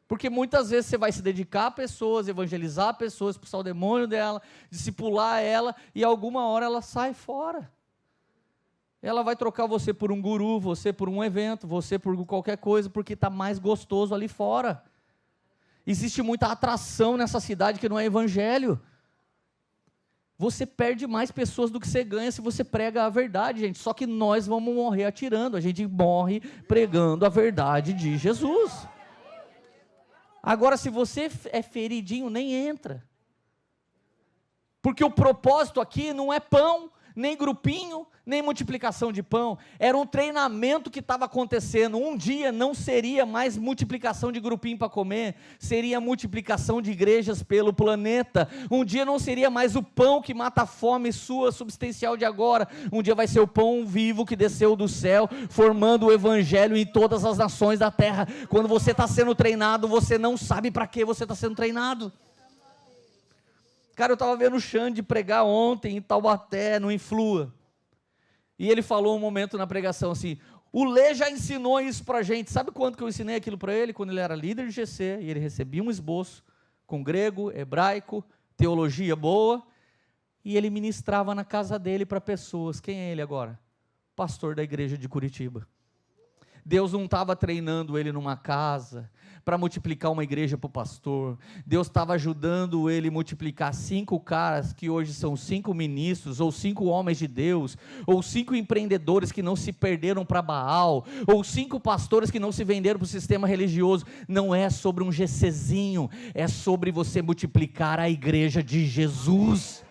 Porque muitas vezes você vai se dedicar a pessoas, evangelizar pessoas, expulsar o demônio dela, discipular ela, e alguma hora ela sai fora. Ela vai trocar você por um guru, você por um evento, você por qualquer coisa, porque está mais gostoso ali fora. Existe muita atração nessa cidade que não é evangelho. Você perde mais pessoas do que você ganha se você prega a verdade, gente. Só que nós vamos morrer atirando, a gente morre pregando a verdade de Jesus. Agora, se você é feridinho, nem entra. Porque o propósito aqui não é pão, nem grupinho, nem multiplicação de pão. Era um treinamento que estava acontecendo. Um dia não seria mais multiplicação de grupinho para comer, seria multiplicação de igrejas pelo planeta. Um dia não seria mais o pão que mata a fome sua, substancial de agora. Um dia vai ser o pão vivo que desceu do céu, formando o evangelho em todas as nações da terra. Quando você está sendo treinado, você não sabe para que você está sendo treinado. Cara, eu estava vendo o Xande pregar ontem em Taubaté, no Influa. E ele falou um momento na pregação assim, o Lê já ensinou isso para a gente. Sabe quando que eu ensinei aquilo para ele? Quando ele era líder de GC, e ele recebia um esboço com grego, hebraico, teologia boa, e ele ministrava na casa dele para pessoas. Quem é ele agora? Pastor da igreja de Curitiba. Deus não estava treinando ele numa casa para multiplicar uma igreja para o pastor. Deus estava ajudando ele a multiplicar 5 caras que hoje são 5 ministros, ou 5 homens de Deus, ou 5 empreendedores que não se perderam para Baal, ou 5 pastores que não se venderam para o sistema religioso. Não é sobre um GCzinho, é sobre você multiplicar a igreja de Jesus.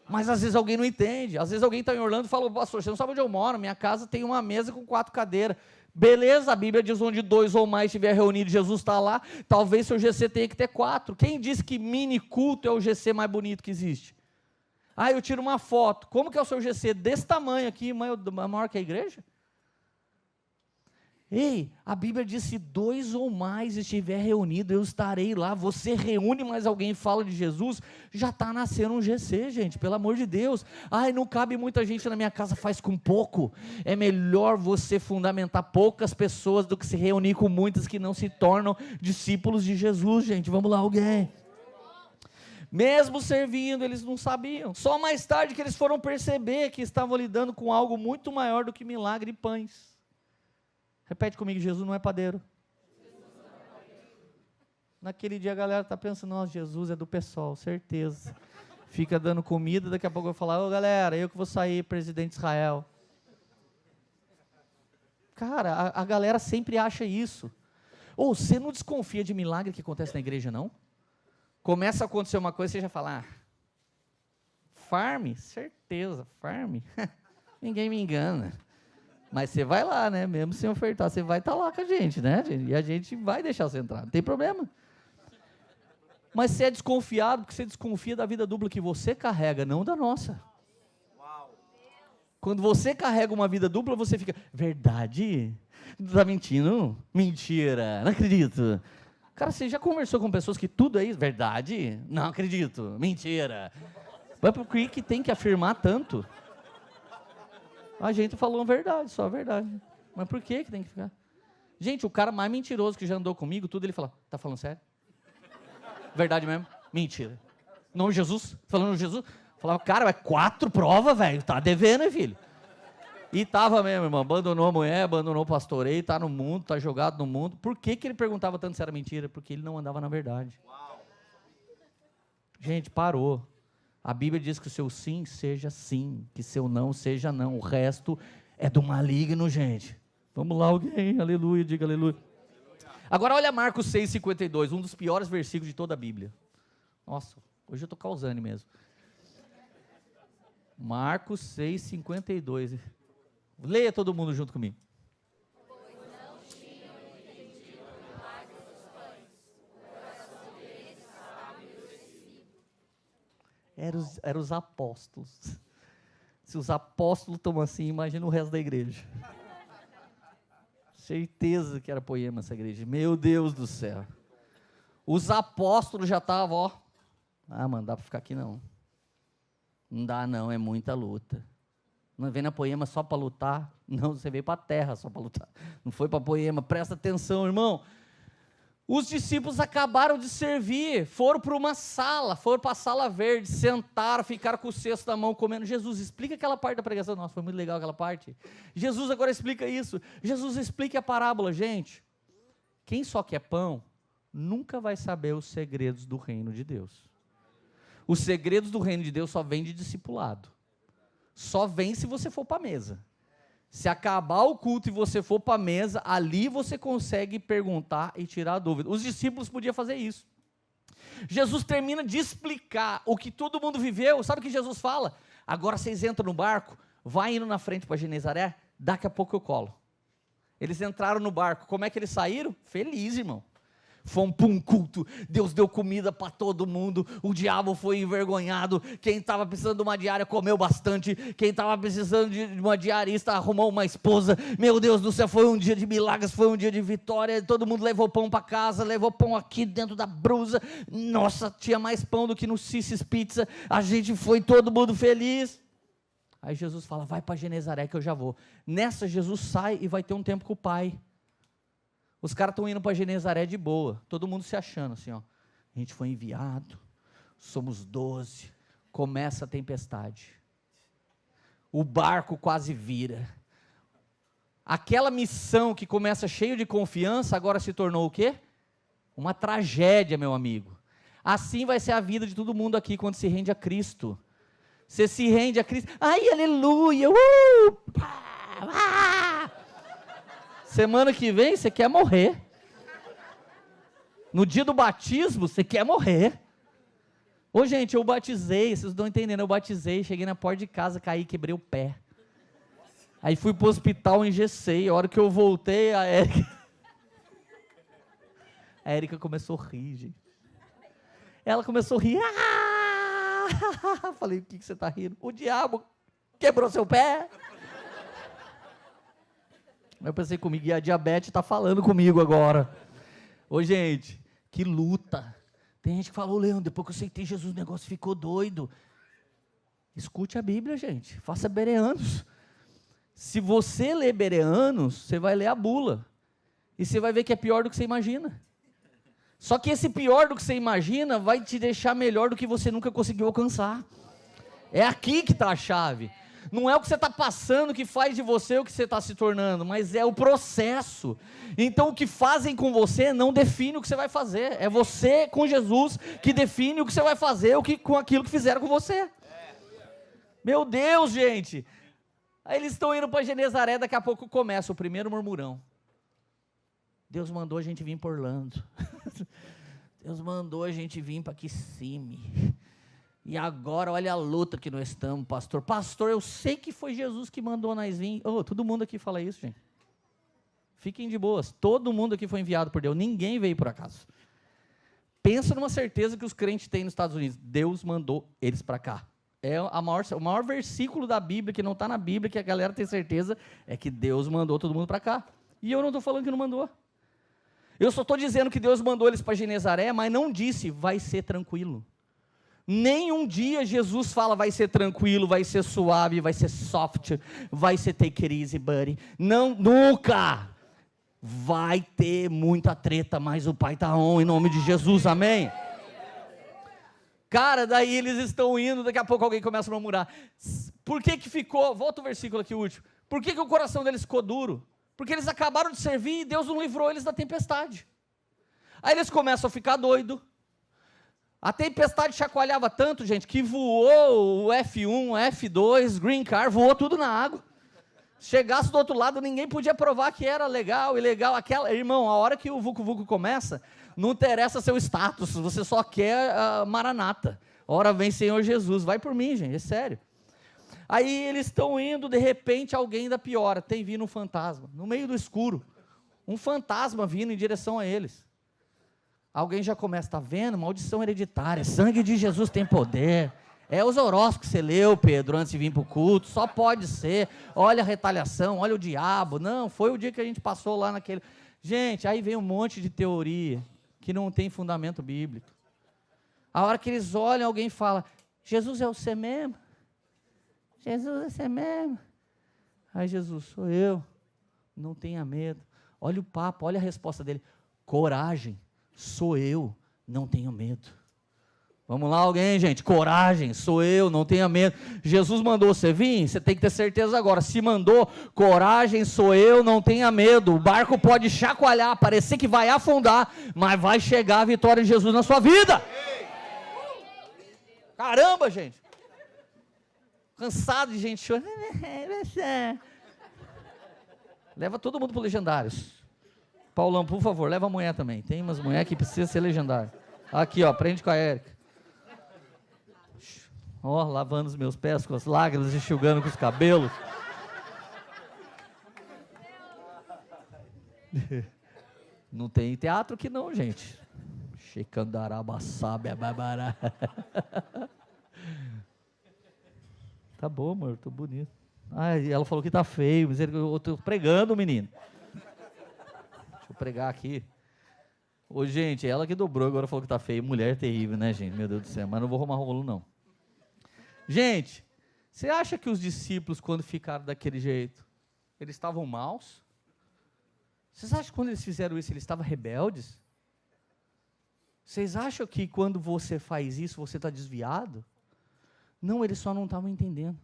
Mas às vezes alguém não entende. Às vezes alguém está em Orlando e fala, pastor, você não sabe onde eu moro, minha casa tem uma mesa com 4 cadeiras. Beleza, a Bíblia diz onde 2 ou mais estiver reunido, Jesus está lá. Talvez seu GC tenha que ter 4. Quem disse que mini culto é o GC mais bonito que existe? Ah, eu tiro uma foto. Como que é o seu GC? Desse tamanho aqui, maior que a igreja? Ei, a Bíblia diz, se 2 ou mais estiver reunido, eu estarei lá. Você reúne mais alguém e fala de Jesus, já está nascendo um GC, gente, pelo amor de Deus. Ai, não cabe muita gente na minha casa, faz com pouco. É melhor você fundamentar poucas pessoas do que se reunir com muitas que não se tornam discípulos de Jesus, gente. Vamos lá, alguém. Mesmo servindo, eles não sabiam. Só mais tarde que eles foram perceber que estavam lidando com algo muito maior do que milagre e pães. Repete comigo, Jesus não é padeiro. Naquele dia a galera está pensando, nossa, Jesus é do pessoal, certeza. Fica dando comida, daqui a pouco eu vou falar, ô galera, eu que vou sair presidente de Israel. Cara, a galera sempre acha isso. Ou você não desconfia de milagre que acontece na igreja, não? Começa a acontecer uma coisa, você já fala, farm? Certeza, farm. Ninguém me engana. Mas você vai lá, né? Mesmo sem ofertar, você vai estar lá com a gente, né? E a gente vai deixar você entrar, não tem problema. Mas você é desconfiado, porque você desconfia da vida dupla que você carrega, não da nossa. Quando você carrega uma vida dupla, você fica, verdade? Tá mentindo? Mentira, não acredito. Cara, você já conversou com pessoas que tudo é isso? Verdade? Não acredito, mentira. Mas por que tem que afirmar tanto? A gente falou a verdade, só a verdade. Mas por que tem que ficar? Gente, o cara mais mentiroso que já andou comigo, tudo ele fala, tá falando sério? Verdade mesmo? Mentira. Não, Jesus? Falando Jesus? Falava, cara, é 4 provas, velho, tá devendo, hein, filho? E tava mesmo, irmão, abandonou a mulher, abandonou o pastoreio, tá no mundo, tá jogado no mundo. Por que ele perguntava tanto se era mentira? Porque ele não andava na verdade. Gente, parou. A Bíblia diz que o seu sim seja sim, que seu não seja não. O resto é do maligno, gente. Vamos lá, alguém, aleluia, diga aleluia. Agora olha Marcos 6,52, um dos piores versículos de toda a Bíblia. Nossa, hoje eu estou causando mesmo. Marcos 6,52. Leia todo mundo junto comigo. Eram os apóstolos. Se os apóstolos estão assim, imagina o resto da igreja. Certeza que era Poema essa igreja. Meu Deus do céu. Os apóstolos já estavam, ó. Ah, mano, dá para ficar aqui não. Não dá não, é muita luta. Não vem na Poema só para lutar. Não, você veio para a terra só para lutar. Não foi para Poema. Presta atenção, irmão. Os discípulos acabaram de servir, foram para uma sala, foram para a sala verde, sentaram, ficaram com o cesto na mão, comendo. Jesus, explica aquela parte da pregação. Nossa, foi muito legal aquela parte. Jesus agora explica isso. Jesus explica a parábola, gente. Quem só quer pão, nunca vai saber os segredos do reino de Deus. Os segredos do reino de Deus só vêm de discipulado. Só vem se você for para a mesa. Se acabar o culto e você for para a mesa, ali você consegue perguntar e tirar a dúvida. Os discípulos podiam fazer isso. Jesus termina de explicar o que todo mundo viveu. Sabe o que Jesus fala? Agora vocês entram no barco, vai indo na frente para Genezaré, daqui a pouco eu colo. Eles entraram no barco, como é que eles saíram? Felizes, irmão. Fomos para um culto, Deus deu comida para todo mundo, o diabo foi envergonhado, quem estava precisando de uma diária comeu bastante, quem estava precisando de uma diarista arrumou uma esposa, meu Deus do céu, foi um dia de milagres, foi um dia de vitória, todo mundo levou pão para casa, levou pão aqui dentro da brusa, nossa, tinha mais pão do que no Sissis Pizza, a gente foi todo mundo feliz. Aí Jesus fala, vai para Genezaré que eu já vou. Nessa Jesus sai e vai ter um tempo com o Pai. Os caras estão indo para Genezaré de boa, todo mundo se achando assim, ó. A gente foi enviado, somos 12, começa a tempestade. O barco quase vira. Aquela missão que começa cheio de confiança, agora se tornou o quê? Uma tragédia, meu amigo. Assim vai ser a vida de todo mundo aqui quando se rende a Cristo. Você se rende a Cristo, ai, aleluia, semana que vem você quer morrer. No dia do batismo você quer morrer. Ô gente, eu batizei, vocês não estão entendendo, eu batizei, cheguei na porta de casa, caí, quebrei o pé. Aí fui para o hospital, engessei, a hora que eu voltei, a Érica começou a rir, gente. Ela começou a rir, falei, o que você está rindo? O diabo quebrou seu pé. Eu pensei comigo, e a diabetes está falando comigo agora. Ô gente, que luta. Tem gente que falou, Leandro, depois que eu aceitei Jesus, o negócio ficou doido. Escute a Bíblia, gente, faça Bereanos. Se você ler Bereanos, você vai ler a bula. E você vai ver que é pior do que você imagina. Só que esse pior do que você imagina vai te deixar melhor do que você nunca conseguiu alcançar. É aqui que está a chave. Não é o que você está passando que faz de você o que você está se tornando, mas é o processo. Então o que fazem com você não define o que você vai fazer. É você com Jesus que define o que você vai fazer com aquilo que fizeram com você. Meu Deus, gente. Aí eles estão indo para Genezaré, daqui a pouco começa o primeiro murmurão. Deus mandou a gente vir para Orlando. Deus mandou a gente vir para Kissimmee. E agora, olha a luta que nós estamos, pastor. Pastor, eu sei que foi Jesus que mandou nós vir. Oh, todo mundo aqui fala isso, gente. Fiquem de boas. Todo mundo aqui foi enviado por Deus. Ninguém veio por acaso. Pensa numa certeza que os crentes têm nos Estados Unidos. Deus mandou eles para cá. É o maior versículo da Bíblia, que não está na Bíblia, que a galera tem certeza, é que Deus mandou todo mundo para cá. E eu não estou falando que não mandou. Eu só estou dizendo que Deus mandou eles para Genezaré, mas não disse, vai ser tranquilo. Nenhum dia Jesus fala, vai ser tranquilo, vai ser suave, vai ser soft, vai ser take it easy, buddy. Não, nunca. Vai ter muita treta, mas o Pai está on, em nome de Jesus, amém? Cara, daí eles estão indo, daqui a pouco alguém começa a murmurar. Por que ficou, volta o versículo aqui último, por que o coração deles ficou duro? Porque eles acabaram de servir e Deus não livrou eles da tempestade. Aí eles começam a ficar doidos. A tempestade chacoalhava tanto, gente, que voou o F1, F2, Green Car, voou tudo na água. Chegasse do outro lado, ninguém podia provar que era legal, ilegal. Irmão, a hora que o Vucu Vucu começa, não interessa seu status, você só quer a Maranata. Ora vem Senhor Jesus, vai por mim, gente, é sério. Aí eles estão indo, de repente alguém da piora, tem vindo um fantasma, no meio do escuro. Um fantasma vindo em direção a eles. Alguém já começa, está vendo? Maldição hereditária, sangue de Jesus tem poder. É os horóscopos que você leu, Pedro, antes de vir para o culto. Só pode ser. Olha a retaliação, olha o diabo. Não, foi o dia que a gente passou lá naquele... Gente, aí vem um monte de teoria que não tem fundamento bíblico. A hora que eles olham, alguém fala, Jesus é você mesmo? Jesus é você mesmo? Aí Jesus, sou eu. Não tenha medo. Olha o papo, olha a resposta dele. Coragem, sou eu, não tenho medo. Vamos lá alguém, gente, coragem, sou eu, não tenha medo. Jesus mandou você vir, você tem que ter certeza agora. Se mandou, coragem, sou eu, não tenha medo. O barco pode chacoalhar, parecer que vai afundar, mas vai chegar a vitória de Jesus na sua vida. Caramba, gente. Cansado de gente chorando. Leva todo mundo para Legendários. Paulão, por favor, leva a mulher também. Tem umas mulheres que precisam ser legendárias. Aqui, ó, prende com a Érica. Ó, lavando os meus pés com as lágrimas, enxugando com os cabelos. Não tem teatro aqui não, gente. Checandarabaçabe, babará. Tá bom, amor, tô bonito. Ai, ela falou que tá feio, mas eu tô pregando, menino. Deixa eu pregar aqui. Ô, gente, ela que dobrou, agora falou que tá feio. Mulher terrível, né, gente? Meu Deus do céu, mas não vou arrumar rolo, não. Gente, você acha que os discípulos, quando ficaram daquele jeito, eles estavam maus? Vocês acham que quando eles fizeram isso, eles estavam rebeldes? Vocês acham que quando você faz isso, você está desviado? Não, eles só não estavam entendendo.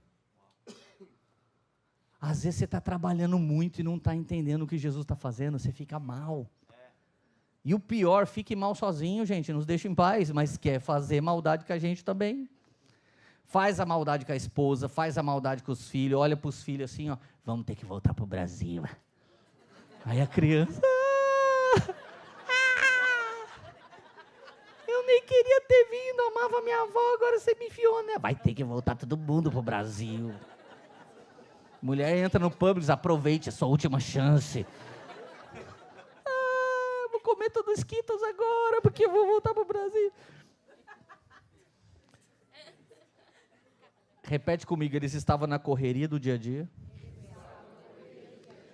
Às vezes você está trabalhando muito e não está entendendo o que Jesus está fazendo, você fica mal. E o pior, fique mal sozinho, gente, nos deixa em paz, mas quer fazer maldade com a gente também. Faz a maldade com a esposa, faz a maldade com os filhos, olha para os filhos assim, ó, vamos ter que voltar para o Brasil. Aí a criança, eu nem queria ter vindo, amava minha avó, agora você me enfiou, né? Vai ter que voltar todo mundo para o Brasil. Mulher entra no pub, diz, aproveite a sua última chance. Vou comer todos os Skittles agora, porque eu vou voltar para o Brasil. Repete comigo, eles estavam na correria do dia a dia,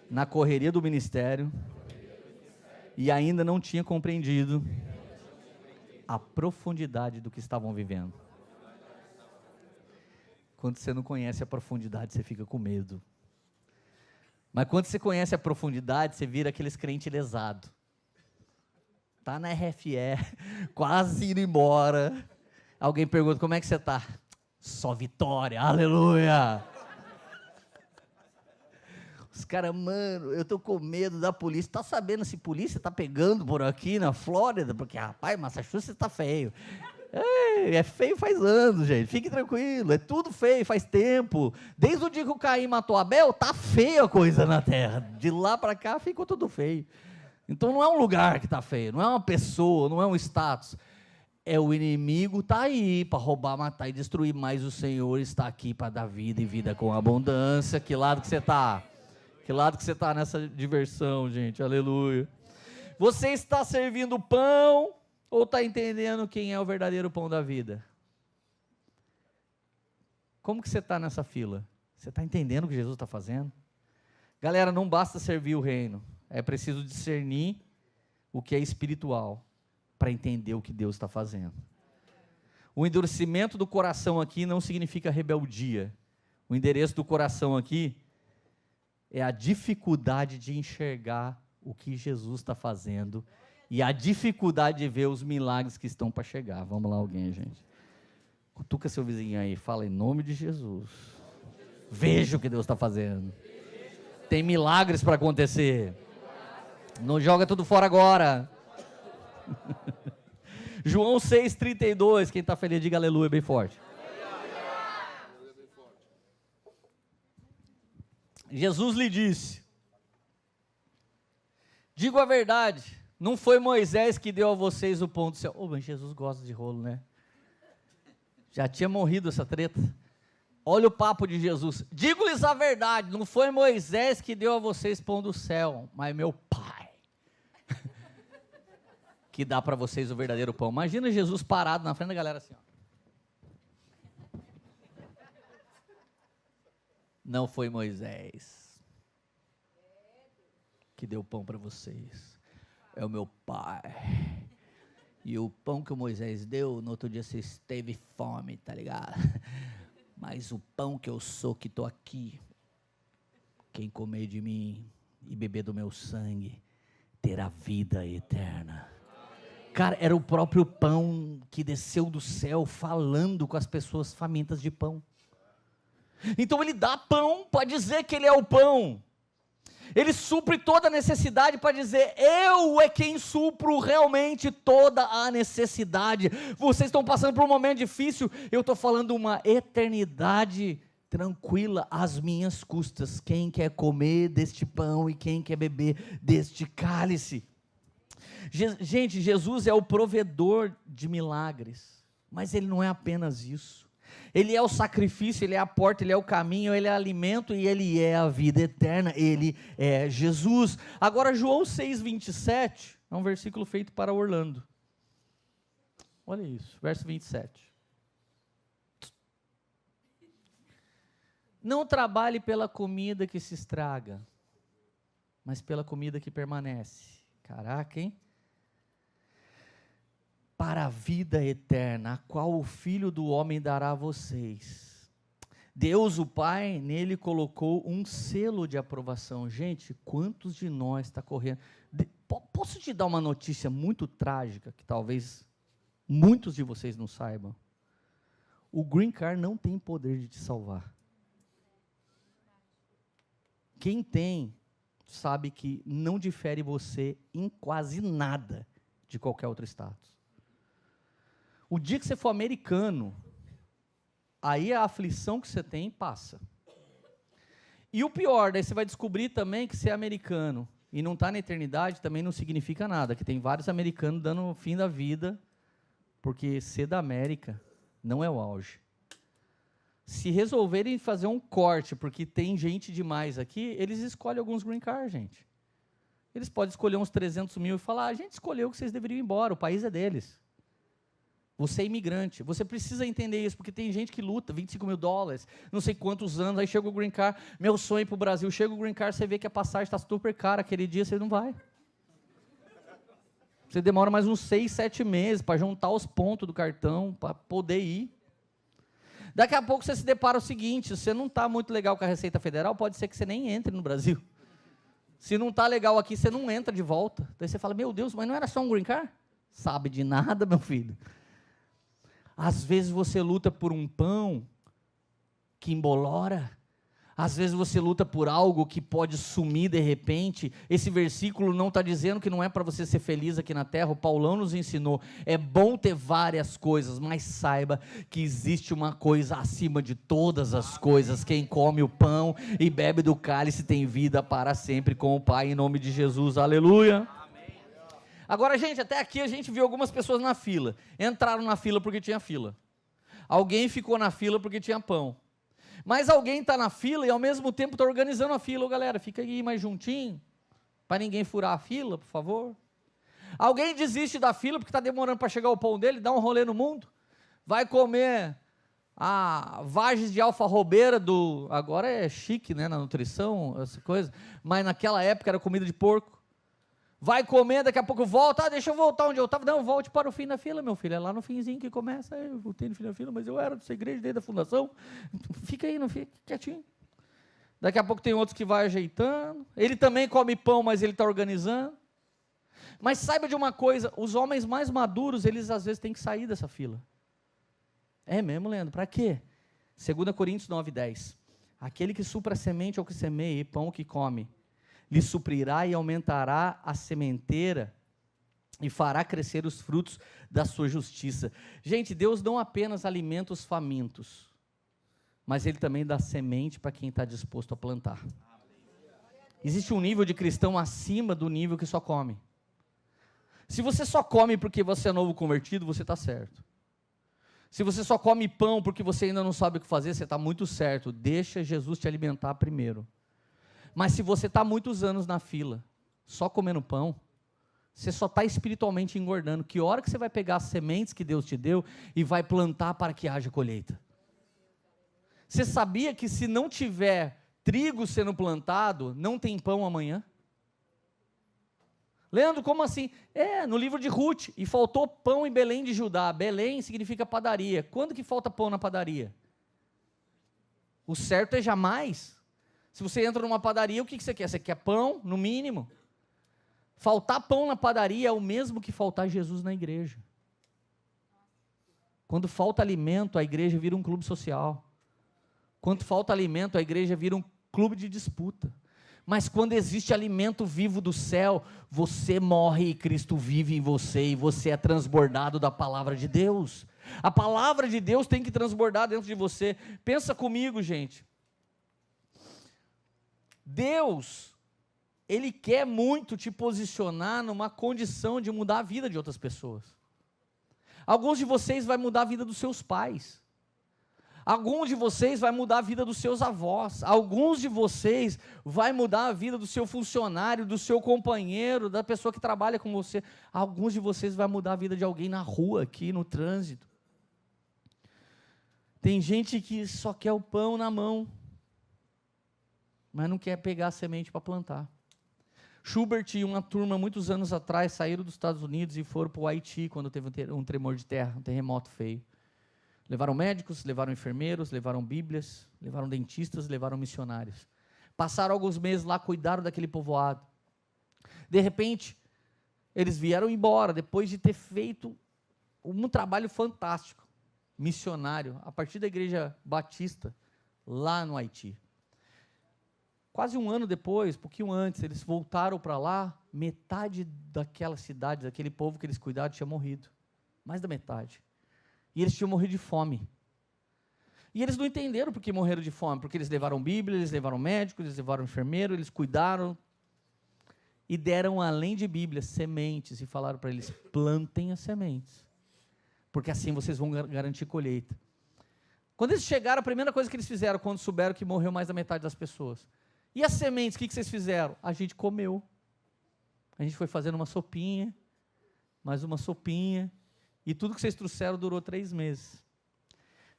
na correria do ministério, e ainda não tinha compreendido a profundidade do que estavam vivendo. Quando você não conhece a profundidade, você fica com medo. Mas quando você conhece a profundidade, você vira aqueles crentes lesados. Tá na RFE, quase indo embora. Alguém pergunta, como é que você tá? Só vitória, aleluia. Os caras, mano, eu tô com medo da polícia. Tá sabendo se polícia tá pegando por aqui na Flórida? Porque, rapaz, Massachusetts tá feio. É feio faz anos, gente. Fique tranquilo, é tudo feio, faz tempo. Desde o dia que o Caim matou Abel, tá feia a coisa na terra. De lá para cá ficou tudo feio. Então não é um lugar que tá feio, não é uma pessoa, não é um status. É o inimigo tá aí para roubar, matar e destruir, mas o Senhor está aqui para dar vida e vida com abundância. Que lado que você tá? Que lado que você tá nessa diversão, gente? Aleluia. Você está servindo pão ou está entendendo quem é o verdadeiro pão da vida? Como que você está nessa fila? Você está entendendo o que Jesus está fazendo? Galera, não basta servir o reino. É preciso discernir o que é espiritual para entender o que Deus está fazendo. O endurecimento do coração aqui não significa rebeldia. O endereço do coração aqui é a dificuldade de enxergar o que Jesus está fazendo e a dificuldade de ver os milagres que estão para chegar. Vamos lá, alguém, gente. Cutuca seu vizinho aí, fala em nome de Jesus. Veja o que Deus está fazendo. Tem milagres para acontecer. Não joga tudo fora agora. João 6,32, quem está feliz, diga aleluia bem forte. Jesus lhe disse, digo a verdade, não foi Moisés que deu a vocês o pão do céu. Mas Jesus gosta de rolo, né? Já tinha morrido essa treta. Olha o papo de Jesus. Digo-lhes a verdade, não foi Moisés que deu a vocês pão do céu, mas meu Pai que dá para vocês o verdadeiro pão. Imagina Jesus parado na frente da galera assim, ó. Não foi Moisés que deu pão para vocês. É o meu Pai. E o pão que o Moisés deu, no outro dia vocês teve fome, tá ligado? Mas o pão que eu sou, que estou aqui, quem comer de mim e beber do meu sangue, terá vida eterna. Cara, era o próprio pão que desceu do céu, falando com as pessoas famintas de pão. Então ele dá pão para dizer que ele é o pão. Ele supre toda a necessidade para dizer, eu é quem supro realmente toda a necessidade. Vocês estão passando por um momento difícil, eu estou falando uma eternidade tranquila às minhas custas. Quem quer comer deste pão e quem quer beber deste cálice? Gente, Jesus é o provedor de milagres, mas ele não é apenas isso. Ele é o sacrifício, ele é a porta, ele é o caminho, ele é o alimento e ele é a vida eterna, ele é Jesus. Agora João 6,27, é um versículo feito para Orlando. Olha isso, verso 27. Não trabalhe pela comida que se estraga, mas pela comida que permanece. Caraca, hein? Para a vida eterna, a qual o Filho do Homem dará a vocês. Deus, o Pai, nele colocou um selo de aprovação. Gente, quantos de nós está correndo? Posso te dar uma notícia muito trágica, que talvez muitos de vocês não saibam? O Green Card não tem poder de te salvar. Quem tem, sabe que não difere você em quase nada de qualquer outro status. O dia que você for americano, aí a aflição que você tem passa. E o pior, daí você vai descobrir também que ser americano e não está na eternidade também não significa nada, que tem vários americanos dando o fim da vida, porque ser da América não é o auge. Se resolverem fazer um corte, porque tem gente demais aqui, eles escolhem alguns green card, gente. Eles podem escolher uns 300 mil e falar, a gente escolheu que vocês deveriam ir embora, o país é deles. Você é imigrante, você precisa entender isso, porque tem gente que luta, $25 mil, não sei quantos anos, aí chega o green card, meu sonho para o Brasil, chega o green card, você vê que a passagem está super cara, aquele dia você não vai. Você demora mais uns 6, 7 meses para juntar os pontos do cartão, para poder ir. Daqui a pouco você se depara o seguinte, se você não está muito legal com a Receita Federal, pode ser que você nem entre no Brasil. Se não está legal aqui, você não entra de volta. Daí você fala, meu Deus, mas não era só um green card? Sabe de nada, meu filho. Às vezes você luta por um pão que embolora. Às vezes você luta por algo que pode sumir de repente. Esse versículo não está dizendo que não é para você ser feliz aqui na terra. O Paulão nos ensinou. É bom ter várias coisas, mas saiba que existe uma coisa acima de todas as coisas. Quem come o pão e bebe do cálice tem vida para sempre com o Pai, em nome de Jesus. Aleluia. Agora, gente, até aqui a gente viu algumas pessoas na fila. Entraram na fila porque tinha fila. Alguém ficou na fila porque tinha pão. Mas alguém está na fila e ao mesmo tempo está organizando a fila. Ô, galera, fica aí mais juntinho, para ninguém furar a fila, por favor. Alguém desiste da fila porque está demorando para chegar o pão dele, dá um rolê no mundo. Vai comer a vagens de alfarrobeira do... Agora é chique, né, na nutrição, essa coisa. Mas naquela época era comida de porco. Vai comer, daqui a pouco volta, deixa eu voltar onde eu estava. Não, volte para o fim da fila, meu filho, é lá no finzinho que começa. Eu voltei no fim da fila, mas eu era dessa igreja desde a fundação. Fica aí, não fica quietinho. Daqui a pouco tem outros que vai ajeitando. Ele também come pão, mas ele está organizando. Mas saiba de uma coisa, os homens mais maduros, eles às vezes têm que sair dessa fila. É mesmo, Leandro? Para quê? 2 Coríntios 9:10. Aquele que supra a semente ao que semeia e pão ao que come, lhe suprirá e aumentará a sementeira e fará crescer os frutos da sua justiça. Gente, Deus não apenas alimenta os famintos, mas Ele também dá semente para quem está disposto a plantar. Existe um nível de cristão acima do nível que só come. Se você só come porque você é novo convertido, você está certo. Se você só come pão porque você ainda não sabe o que fazer, você está muito certo. Deixa Jesus te alimentar primeiro. Mas se você está muitos anos na fila, só comendo pão, você só está espiritualmente engordando. Que hora que você vai pegar as sementes que Deus te deu e vai plantar para que haja colheita? Você sabia que se não tiver trigo sendo plantado, não tem pão amanhã? Leandro, como assim? No livro de Ruth, e faltou pão em Belém de Judá. Belém significa padaria. Quando que falta pão na padaria? O certo é jamais. Se você entra numa padaria, o que você quer? Você quer pão, no mínimo? Faltar pão na padaria é o mesmo que faltar Jesus na igreja. Quando falta alimento, a igreja vira um clube social. Quando falta alimento, a igreja vira um clube de disputa. Mas quando existe alimento vivo do céu, você morre e Cristo vive em você, e você é transbordado da palavra de Deus. A palavra de Deus tem que transbordar dentro de você. Pensa comigo, gente. Deus, Ele quer muito te posicionar numa condição de mudar a vida de outras pessoas. Alguns de vocês vai mudar a vida dos seus pais. Alguns de vocês vai mudar a vida dos seus avós. Alguns de vocês vai mudar a vida do seu funcionário, do seu companheiro, da pessoa que trabalha com você. Alguns de vocês vai mudar a vida de alguém na rua, aqui no trânsito. Tem gente que só quer o pão na mão, mas não quer pegar a semente para plantar. Schubert e uma turma, muitos anos atrás, saíram dos Estados Unidos e foram para o Haiti, quando teve um tremor de terra, um terremoto feio. Levaram médicos, levaram enfermeiros, levaram bíblias, levaram dentistas, levaram missionários. Passaram alguns meses lá, cuidaram daquele povoado. De repente, eles vieram embora, depois de ter feito um trabalho fantástico, missionário, a partir da igreja batista, lá no Haiti. Quase um ano depois, pouquinho antes, eles voltaram para lá, metade daquela cidade, daquele povo que eles cuidaram, tinha morrido. Mais da metade. E eles tinham morrido de fome. E eles não entenderam por que morreram de fome, porque eles levaram Bíblia, eles levaram médico, eles levaram enfermeiro, eles cuidaram, e deram, além de Bíblia, sementes, e falaram para eles, plantem as sementes, porque assim vocês vão garantir colheita. Quando eles chegaram, a primeira coisa que eles fizeram, quando souberam que morreu mais da metade das pessoas, e as sementes, o que vocês fizeram? A gente comeu. A gente foi fazendo uma sopinha, mais uma sopinha, e tudo que vocês trouxeram durou 3 meses.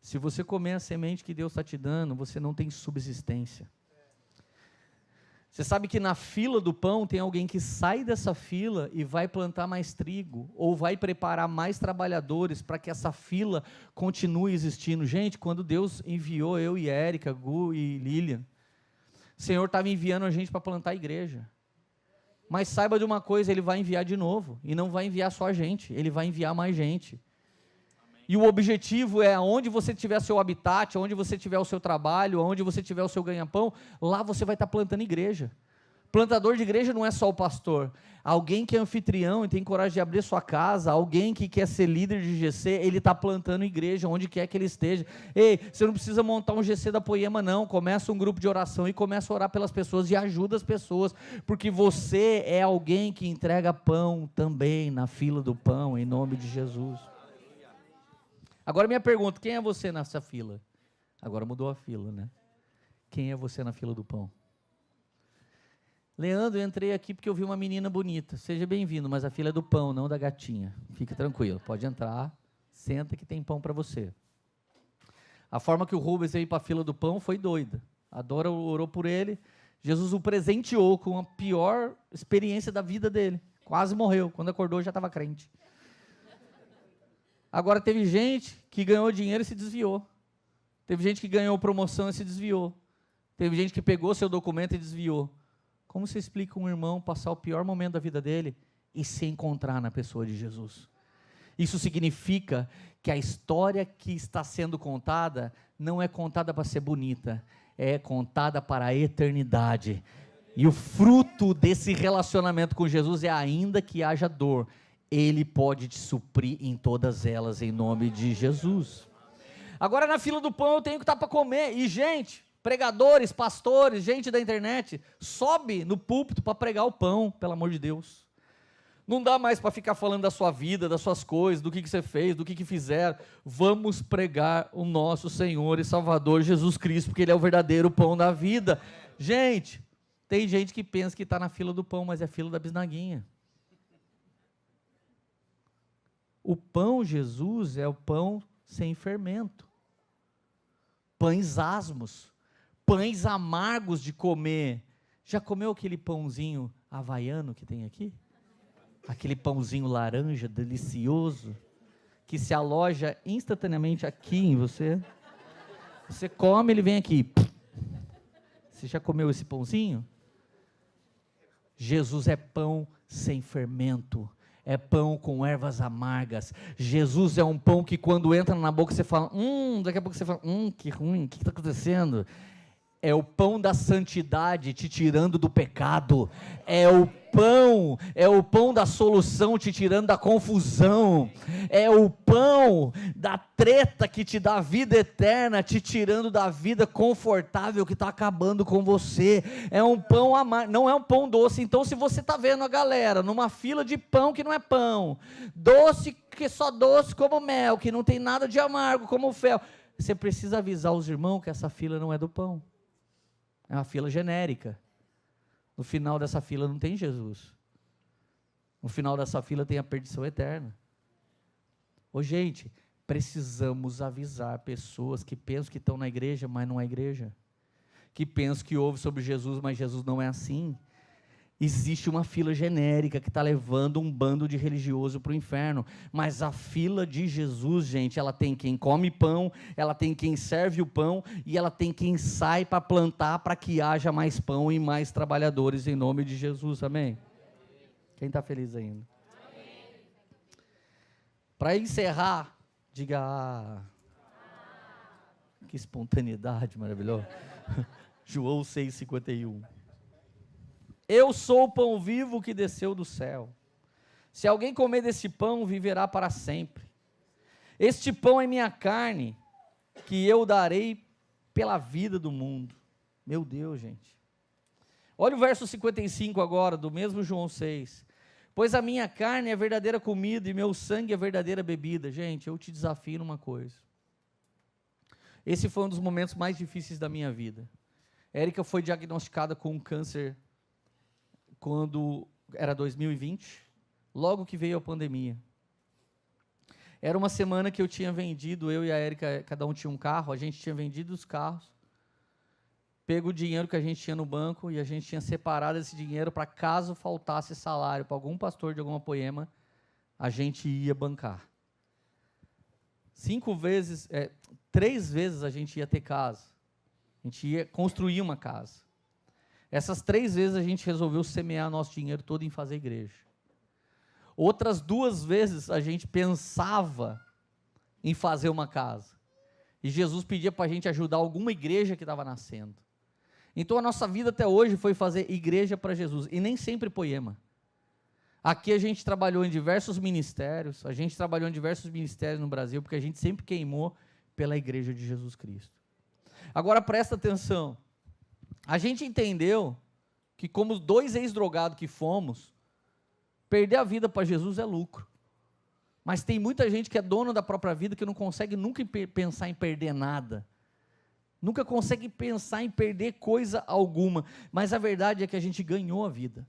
Se você comer a semente que Deus está te dando, você não tem subsistência. Você sabe que na fila do pão tem alguém que sai dessa fila e vai plantar mais trigo, ou vai preparar mais trabalhadores para que essa fila continue existindo. Gente, quando Deus enviou eu e Érica, Gu e Lilian, o Senhor estava enviando a gente para plantar a igreja. Mas saiba de uma coisa, Ele vai enviar de novo, e não vai enviar só a gente, Ele vai enviar mais gente. Amém. E o objetivo é, onde você tiver seu habitat, onde você tiver o seu trabalho, onde você tiver o seu ganha-pão, lá você vai estar plantando igreja. Plantador de igreja não é só o pastor. Alguém que é anfitrião e tem coragem de abrir sua casa, alguém que quer ser líder de GC, ele está plantando igreja onde quer que ele esteja. Ei, você não precisa montar um GC da Poema não, começa um grupo de oração e começa a orar pelas pessoas e ajuda as pessoas, porque você é alguém que entrega pão também na fila do pão, em nome de Jesus. Agora minha pergunta, quem é você nessa fila? Agora mudou a fila, né? Quem é você na fila do pão? Leandro, eu entrei aqui porque eu vi uma menina bonita. Seja bem-vindo, mas a fila é do pão, não da gatinha. Fique tranquilo, pode entrar, senta que tem pão para você. A forma que o Rubens veio para a fila do pão foi doida. A Dora orou por ele, Jesus o presenteou com a pior experiência da vida dele. Quase morreu, quando acordou já estava crente. Agora teve gente que ganhou dinheiro e se desviou. Teve gente que ganhou promoção e se desviou. Teve gente que pegou seu documento e desviou. Como você explica um irmão passar o pior momento da vida dele e se encontrar na pessoa de Jesus? Isso significa que a história que está sendo contada não é contada para ser bonita, é contada para a eternidade. E o fruto desse relacionamento com Jesus é, ainda que haja dor, Ele pode te suprir em todas elas, em nome de Jesus. Agora na fila do pão eu tenho que estar para comer, e gente... Pregadores, pastores, gente da internet, sobe no púlpito para pregar o pão, pelo amor de Deus. Não dá mais para ficar falando da sua vida, das suas coisas, do que você fez, do que fizeram. Vamos pregar o nosso Senhor e Salvador Jesus Cristo, porque Ele é o verdadeiro pão da vida. Gente, tem gente que pensa que está na fila do pão, mas é fila da bisnaguinha. O pão Jesus é o pão sem fermento. pães asmos, pães amargos de comer. Já comeu aquele pãozinho havaiano que tem aqui? Aquele pãozinho laranja delicioso, que se aloja instantaneamente aqui em você. Você come, ele vem aqui. Você já comeu esse pãozinho? Jesus é pão sem fermento, é pão com ervas amargas. Jesus é um pão que quando entra na boca você fala, daqui a pouco você fala, que ruim, o que está acontecendo? É o pão da santidade te tirando do pecado, é o pão da solução te tirando da confusão, é o pão da treta que te dá vida eterna, te tirando da vida confortável que está acabando com você. É um pão amargo, não é um pão doce. Então se você está vendo a galera numa fila de pão que não é pão, doce que é só doce como mel, que não tem nada de amargo como fel, você precisa avisar os irmãos que essa fila não é do pão. É uma fila genérica. No final dessa fila não tem Jesus. No final dessa fila tem a perdição eterna. Ô gente, precisamos avisar pessoas que pensam que estão na igreja, mas não é igreja. Que pensam que ouvem sobre Jesus, mas Jesus não é assim. Existe uma fila genérica que está levando um bando de religioso para o inferno, mas a fila de Jesus, gente, ela tem quem come pão, ela tem quem serve o pão, e ela tem quem sai para plantar para que haja mais pão e mais trabalhadores em nome de Jesus, amém? Quem está feliz ainda? Para encerrar, diga, que espontaneidade maravilhosa, João 6,51. Eu sou o pão vivo que desceu do céu. Se alguém comer desse pão, viverá para sempre. Este pão é minha carne, que eu darei pela vida do mundo. Meu Deus, gente. Olha o verso 55 agora, do mesmo João 6. Pois a minha carne é verdadeira comida e meu sangue é verdadeira bebida. Gente, eu te desafio numa coisa. Esse foi um dos momentos mais difíceis da minha vida. Érica foi diagnosticada com um câncer quando era 2020, logo que veio a pandemia. Era uma semana que eu tinha vendido, eu e a Érica, cada um tinha um carro, a gente tinha vendido os carros, pego o dinheiro que a gente tinha no banco e a gente tinha separado esse dinheiro para caso faltasse salário para algum pastor de alguma poema, a gente ia bancar. 3 vezes a gente ia ter casa, a gente ia construir uma casa. Essas 3 vezes a gente resolveu semear nosso dinheiro todo em fazer igreja. Outras 2 vezes a gente pensava em fazer uma casa. E Jesus pedia para a gente ajudar alguma igreja que estava nascendo. Então a nossa vida até hoje foi fazer igreja para Jesus. E nem sempre poema. Aqui a gente trabalhou em diversos ministérios. A gente trabalhou em diversos ministérios no Brasil, porque a gente sempre queimou pela igreja de Jesus Cristo. Agora presta atenção. A gente entendeu que, como 2 ex-drogados que fomos, perder a vida para Jesus é lucro. Mas tem muita gente que é dono da própria vida que não consegue nunca pensar em perder nada. Nunca consegue pensar em perder coisa alguma. Mas a verdade é que a gente ganhou a vida.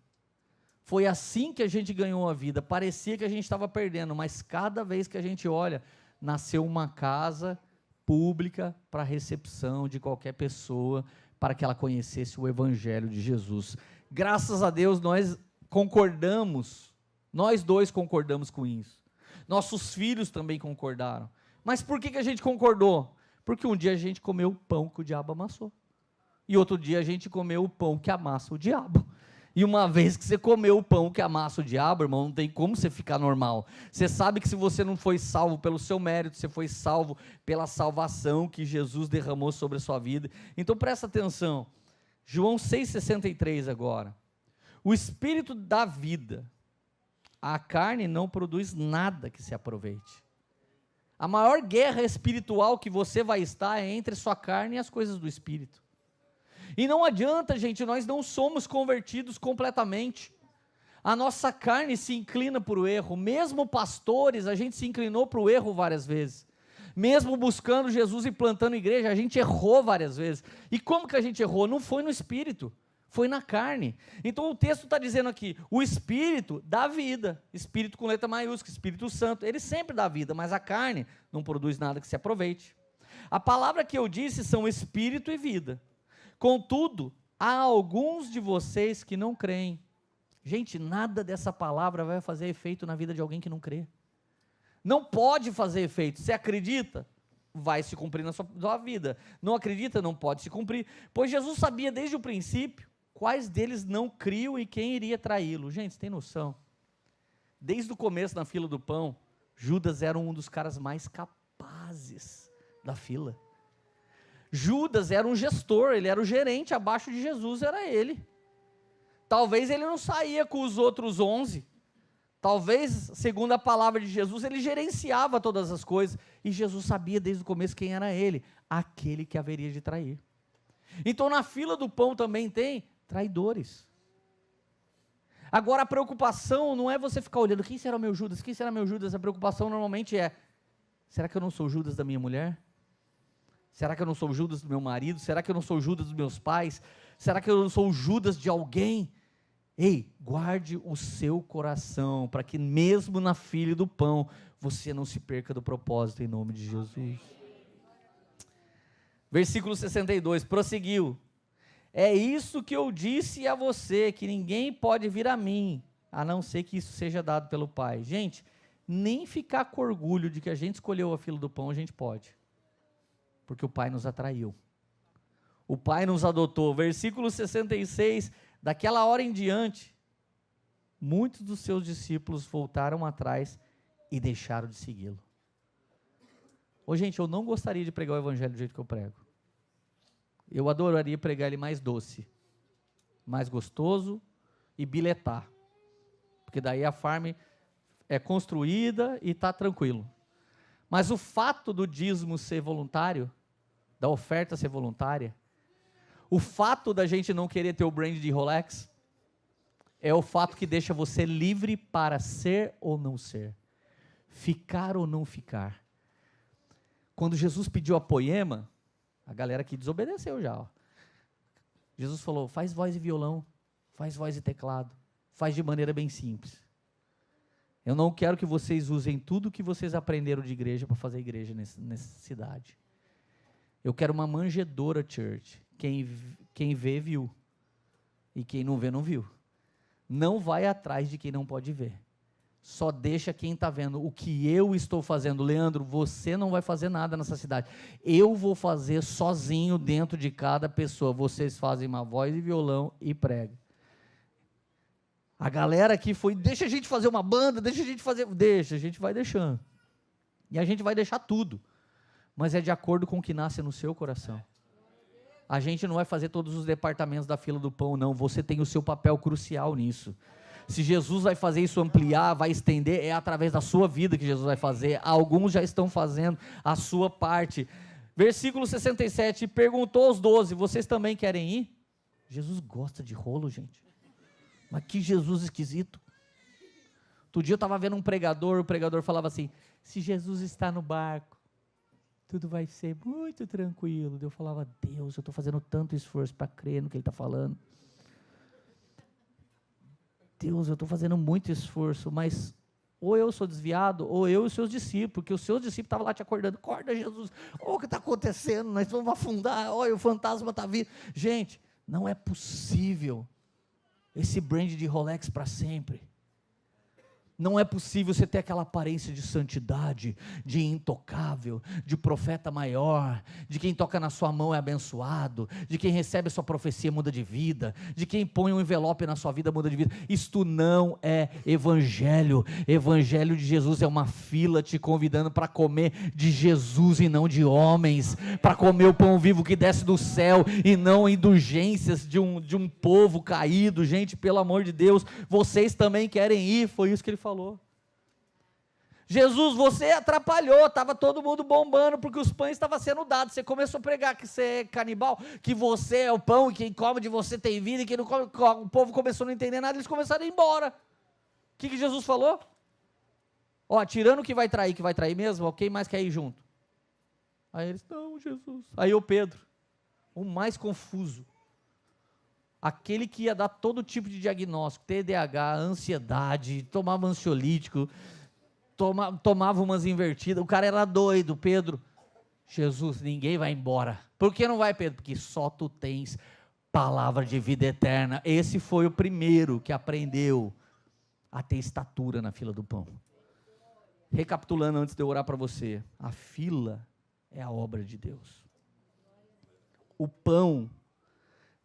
Foi assim que a gente ganhou a vida. Parecia que a gente estava perdendo, mas cada vez que a gente olha, nasceu uma casa pública para recepção de qualquer pessoa, para que ela conhecesse o Evangelho de Jesus. Graças a Deus nós concordamos, nós 2 concordamos com isso. Nossos filhos também concordaram. Mas por que a gente concordou? Porque um dia a gente comeu o pão que o diabo amassou. E outro dia a gente comeu o pão que amassa o diabo. E uma vez que você comeu o pão que amassa o diabo, irmão, não tem como você ficar normal. Você sabe que se você não foi salvo pelo seu mérito, você foi salvo pela salvação que Jesus derramou sobre a sua vida. Então presta atenção, João 6,63 agora. O Espírito dá vida, a carne não produz nada que se aproveite. A maior guerra espiritual que você vai estar é entre sua carne e as coisas do Espírito. E não adianta, gente, nós não somos convertidos completamente. A nossa carne se inclina para o erro. Mesmo pastores, a gente se inclinou para o erro várias vezes. Mesmo buscando Jesus e plantando igreja, a gente errou várias vezes. E como que a gente errou? Não foi no Espírito, foi na carne. Então o texto está dizendo aqui, o Espírito dá vida. Espírito com letra maiúscula, Espírito Santo, ele sempre dá vida, mas a carne não produz nada que se aproveite. A palavra que eu disse são espírito e vida. Contudo, há alguns de vocês que não creem. Gente, nada dessa palavra vai fazer efeito na vida de alguém que não crê. Não pode fazer efeito. Você acredita? Vai se cumprir na sua vida. Não acredita? Não pode se cumprir. Pois Jesus sabia desde o princípio quais deles não criam e quem iria traí-lo. Gente, você tem noção? Desde o começo na fila do pão, Judas era um dos caras mais capazes da fila. Judas era um gestor, ele era o gerente, abaixo de Jesus era ele. Talvez ele não saía com os outros 11. Talvez, segundo a palavra de Jesus, ele gerenciava todas as coisas. E Jesus sabia desde o começo quem era ele, aquele que haveria de trair. Então na fila do pão também tem traidores. Agora a preocupação não é você ficar olhando, quem será meu Judas, quem será meu Judas? A preocupação normalmente é, será que eu não sou Judas da minha mulher? Será que eu não sou Judas do meu marido? Será que eu não sou Judas dos meus pais? Será que eu não sou Judas de alguém? Ei, guarde o seu coração, para que mesmo na fila do pão, você não se perca do propósito, em nome de Jesus. Versículo 62, prosseguiu. É isso que eu disse a você, que ninguém pode vir a mim, a não ser que isso seja dado pelo Pai. Gente, nem ficar com orgulho de que a gente escolheu a fila do pão, a gente pode. Porque o Pai nos atraiu. O Pai nos adotou. Versículo 66, daquela hora em diante, muitos dos seus discípulos voltaram atrás e deixaram de segui-lo. Ô gente, eu não gostaria de pregar o evangelho do jeito que eu prego. Eu adoraria pregar ele mais doce, mais gostoso e biletar. Porque daí a farm é construída e está tranquilo. Mas o fato do dízimo ser voluntário, da oferta ser voluntária, o fato da gente não querer ter o brand de Rolex, é o fato que deixa você livre para ser ou não ser, ficar ou não ficar. Quando Jesus pediu a poema, a galera que desobedeceu já. Ó. Jesus falou, faz voz e violão, faz voz e teclado, faz de maneira bem simples. Eu não quero que vocês usem tudo que vocês aprenderam de igreja para fazer igreja nessa cidade. Eu quero uma manjedoura church. Quem vê, viu. E quem não vê, não viu. Não vai atrás de quem não pode ver. Só deixa quem está vendo o que eu estou fazendo. Leandro, você não vai fazer nada nessa cidade. Eu vou fazer sozinho dentro de cada pessoa. Vocês fazem uma voz e violão e pregam. A galera aqui foi, deixa a gente fazer uma banda, deixa, a gente vai deixando. E a gente vai deixar tudo. Mas é de acordo com o que nasce no seu coração. A gente não vai fazer todos os departamentos da fila do pão, não. Você tem o seu papel crucial nisso. Se Jesus vai fazer isso ampliar, vai estender, é através da sua vida que Jesus vai fazer. Alguns já estão fazendo a sua parte. Versículo 67, perguntou aos 12, vocês também querem ir? Jesus gosta de rolo, gente. Mas que Jesus esquisito. Outro dia eu estava vendo um pregador, o pregador falava assim, se Jesus está no barco, tudo vai ser muito tranquilo. Eu falava, Deus, eu estou fazendo tanto esforço para crer no que ele está falando. Deus, eu estou fazendo muito esforço, mas ou eu sou desviado, ou eu e os seus discípulos, porque os seus discípulos estavam lá te acordando, acorda Jesus, o que está acontecendo, nós vamos afundar, olha o fantasma está vindo. Gente, não é possível esse brand de Rolex para sempre. Não é possível você ter aquela aparência de santidade, de intocável, de profeta maior, de quem toca na sua mão é abençoado, de quem recebe a sua profecia muda de vida, de quem põe um envelope na sua vida muda de vida. Isto não é evangelho. Evangelho de Jesus é uma fila te convidando para comer de Jesus e não de homens, para comer o pão vivo que desce do céu e não indulgências de um povo caído. Gente, pelo amor de Deus, vocês também querem ir, foi isso que ele falou. Jesus, você atrapalhou, estava todo mundo bombando, porque os pães estavam sendo dados, você começou a pregar que você é canibal, que você é o pão, e quem come de você tem vida, e quem não come, o povo começou a não entender nada, eles começaram a ir embora. O que Jesus falou? Ó, tirando o que vai trair mesmo, ó, quem mais quer ir junto? Aí eles, não, Jesus. Aí o Pedro, o mais confuso, aquele que ia dar todo tipo de diagnóstico, TDAH, ansiedade, tomava ansiolítico, tomava umas invertidas, o cara era doido, Pedro. Jesus, ninguém vai embora. Por que não vai, Pedro? Porque só tu tens palavra de vida eterna. Esse foi o primeiro que aprendeu a ter estatura na fila do pão. Recapitulando antes de eu orar para você, a fila é a obra de Deus. O pão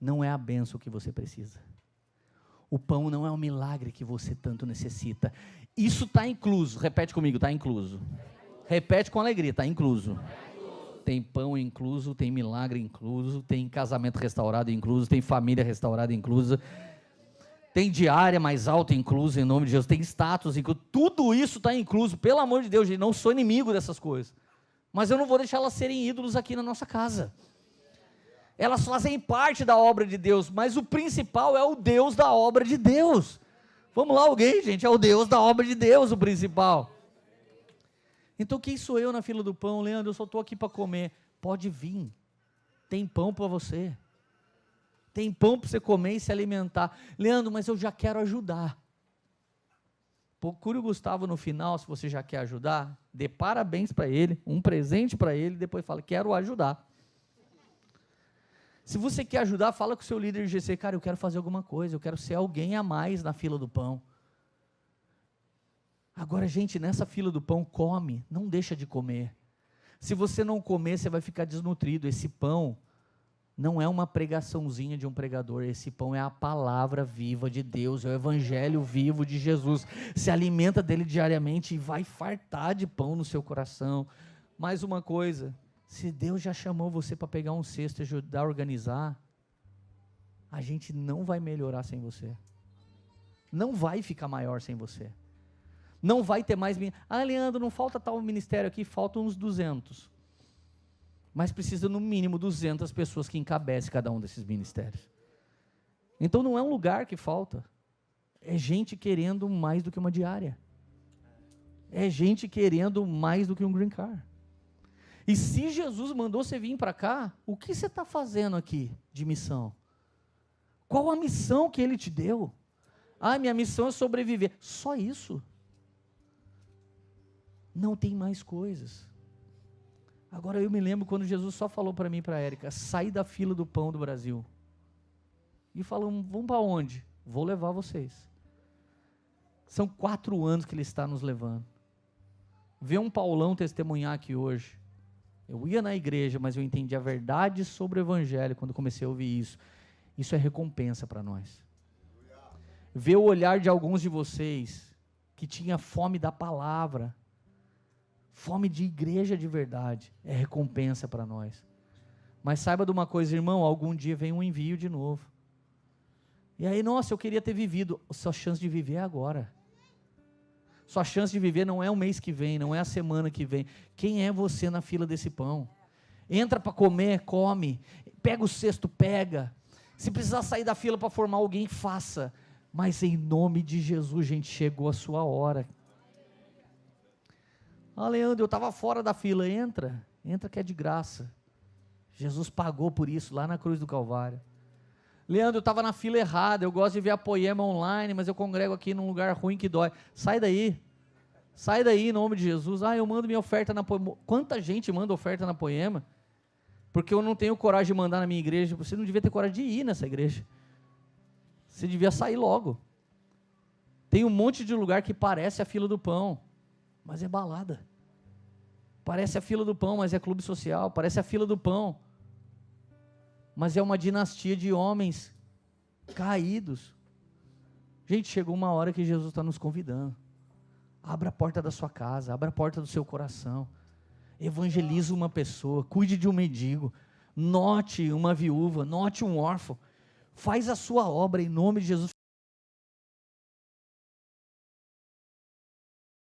não é a bênção que você precisa. O pão não é o milagre que você tanto necessita. Isso está incluso, repete comigo, está incluso. Repete com alegria, está incluso. Tem pão incluso, tem milagre incluso, tem casamento restaurado incluso, tem família restaurada inclusa, tem diária mais alta inclusa, em nome de Jesus, tem status incluso, tudo isso está incluso, pelo amor de Deus, gente, não sou inimigo dessas coisas, mas eu não vou deixar elas serem ídolos aqui na nossa casa. Elas fazem parte da obra de Deus, mas o principal é o Deus da obra de Deus. Vamos lá, alguém, gente, é o Deus da obra de Deus o principal. Então quem sou eu na fila do pão? Leandro, eu só estou aqui para comer. Pode vir, tem pão para você. Tem pão para você comer e se alimentar. Leandro, mas eu já quero ajudar. Procure o Gustavo no final, se você já quer ajudar, dê parabéns para ele, um presente para ele, depois fala, quero ajudar. Se você quer ajudar, fala com o seu líder de GC, cara, eu quero fazer alguma coisa, eu quero ser alguém a mais na fila do pão. Agora, gente, nessa fila do pão, come, não deixa de comer. Se você não comer, você vai ficar desnutrido. Esse pão não é uma pregaçãozinha de um pregador, esse pão é a palavra viva de Deus, é o evangelho vivo de Jesus. Se alimenta dele diariamente e vai fartar de pão no seu coração. Mais uma coisa, se Deus já chamou você para pegar um cesto e ajudar a organizar, a gente não vai melhorar sem você. Não vai ficar maior sem você. Não vai ter mais... Leandro, não falta tal ministério aqui, faltam uns 200. Mas precisa no mínimo 200 pessoas que encabecem cada um desses ministérios. Então não é um lugar que falta. É gente querendo mais do que uma diária. É gente querendo mais do que um green card. E se Jesus mandou você vir para cá, o que você está fazendo aqui de missão? Qual a missão que Ele te deu? Minha missão é sobreviver. Só isso. Não tem mais coisas. Agora eu me lembro quando Jesus só falou para mim e para a Érica, sai da fila do pão do Brasil. E falou, vamos para onde? Vou levar vocês. São 4 anos que Ele está nos levando. Ver um Paulão testemunhar aqui hoje. Eu ia na igreja, mas eu entendi a verdade sobre o evangelho quando comecei a ouvir isso. Isso é recompensa para nós. Ver o olhar de alguns de vocês que tinha fome da palavra, fome de igreja de verdade, é recompensa para nós. Mas saiba de uma coisa, irmão, algum dia vem um envio de novo. E aí, nossa, eu queria ter vivido. Sua chance de viver é agora. Sua chance de viver não é o mês que vem, não é a semana que vem. Quem é você na fila desse pão? Entra para comer, come. Pega o cesto, pega. Se precisar sair da fila para formar alguém, faça. Mas em nome de Jesus, gente, chegou a sua hora. Leandro, eu estava fora da fila. Entra que é de graça. Jesus pagou por isso lá na cruz do Calvário. Leandro, eu estava na fila errada, eu gosto de ver a Poema online, mas eu congrego aqui num lugar ruim que dói. Sai daí em nome de Jesus. Eu mando minha oferta na Poema. Quanta gente manda oferta na Poema? Porque eu não tenho coragem de mandar na minha igreja. Você não devia ter coragem de ir nessa igreja. Você devia sair logo. Tem um monte de lugar que parece a fila do pão, mas é balada. Parece a fila do pão, mas é clube social. Parece a fila do pão, mas é uma dinastia de homens caídos. Gente, chegou uma hora que Jesus está nos convidando. Abra a porta da sua casa, abra a porta do seu coração. Evangelize uma pessoa, cuide de um mendigo, note uma viúva, note um órfão. Faz a sua obra em nome de Jesus.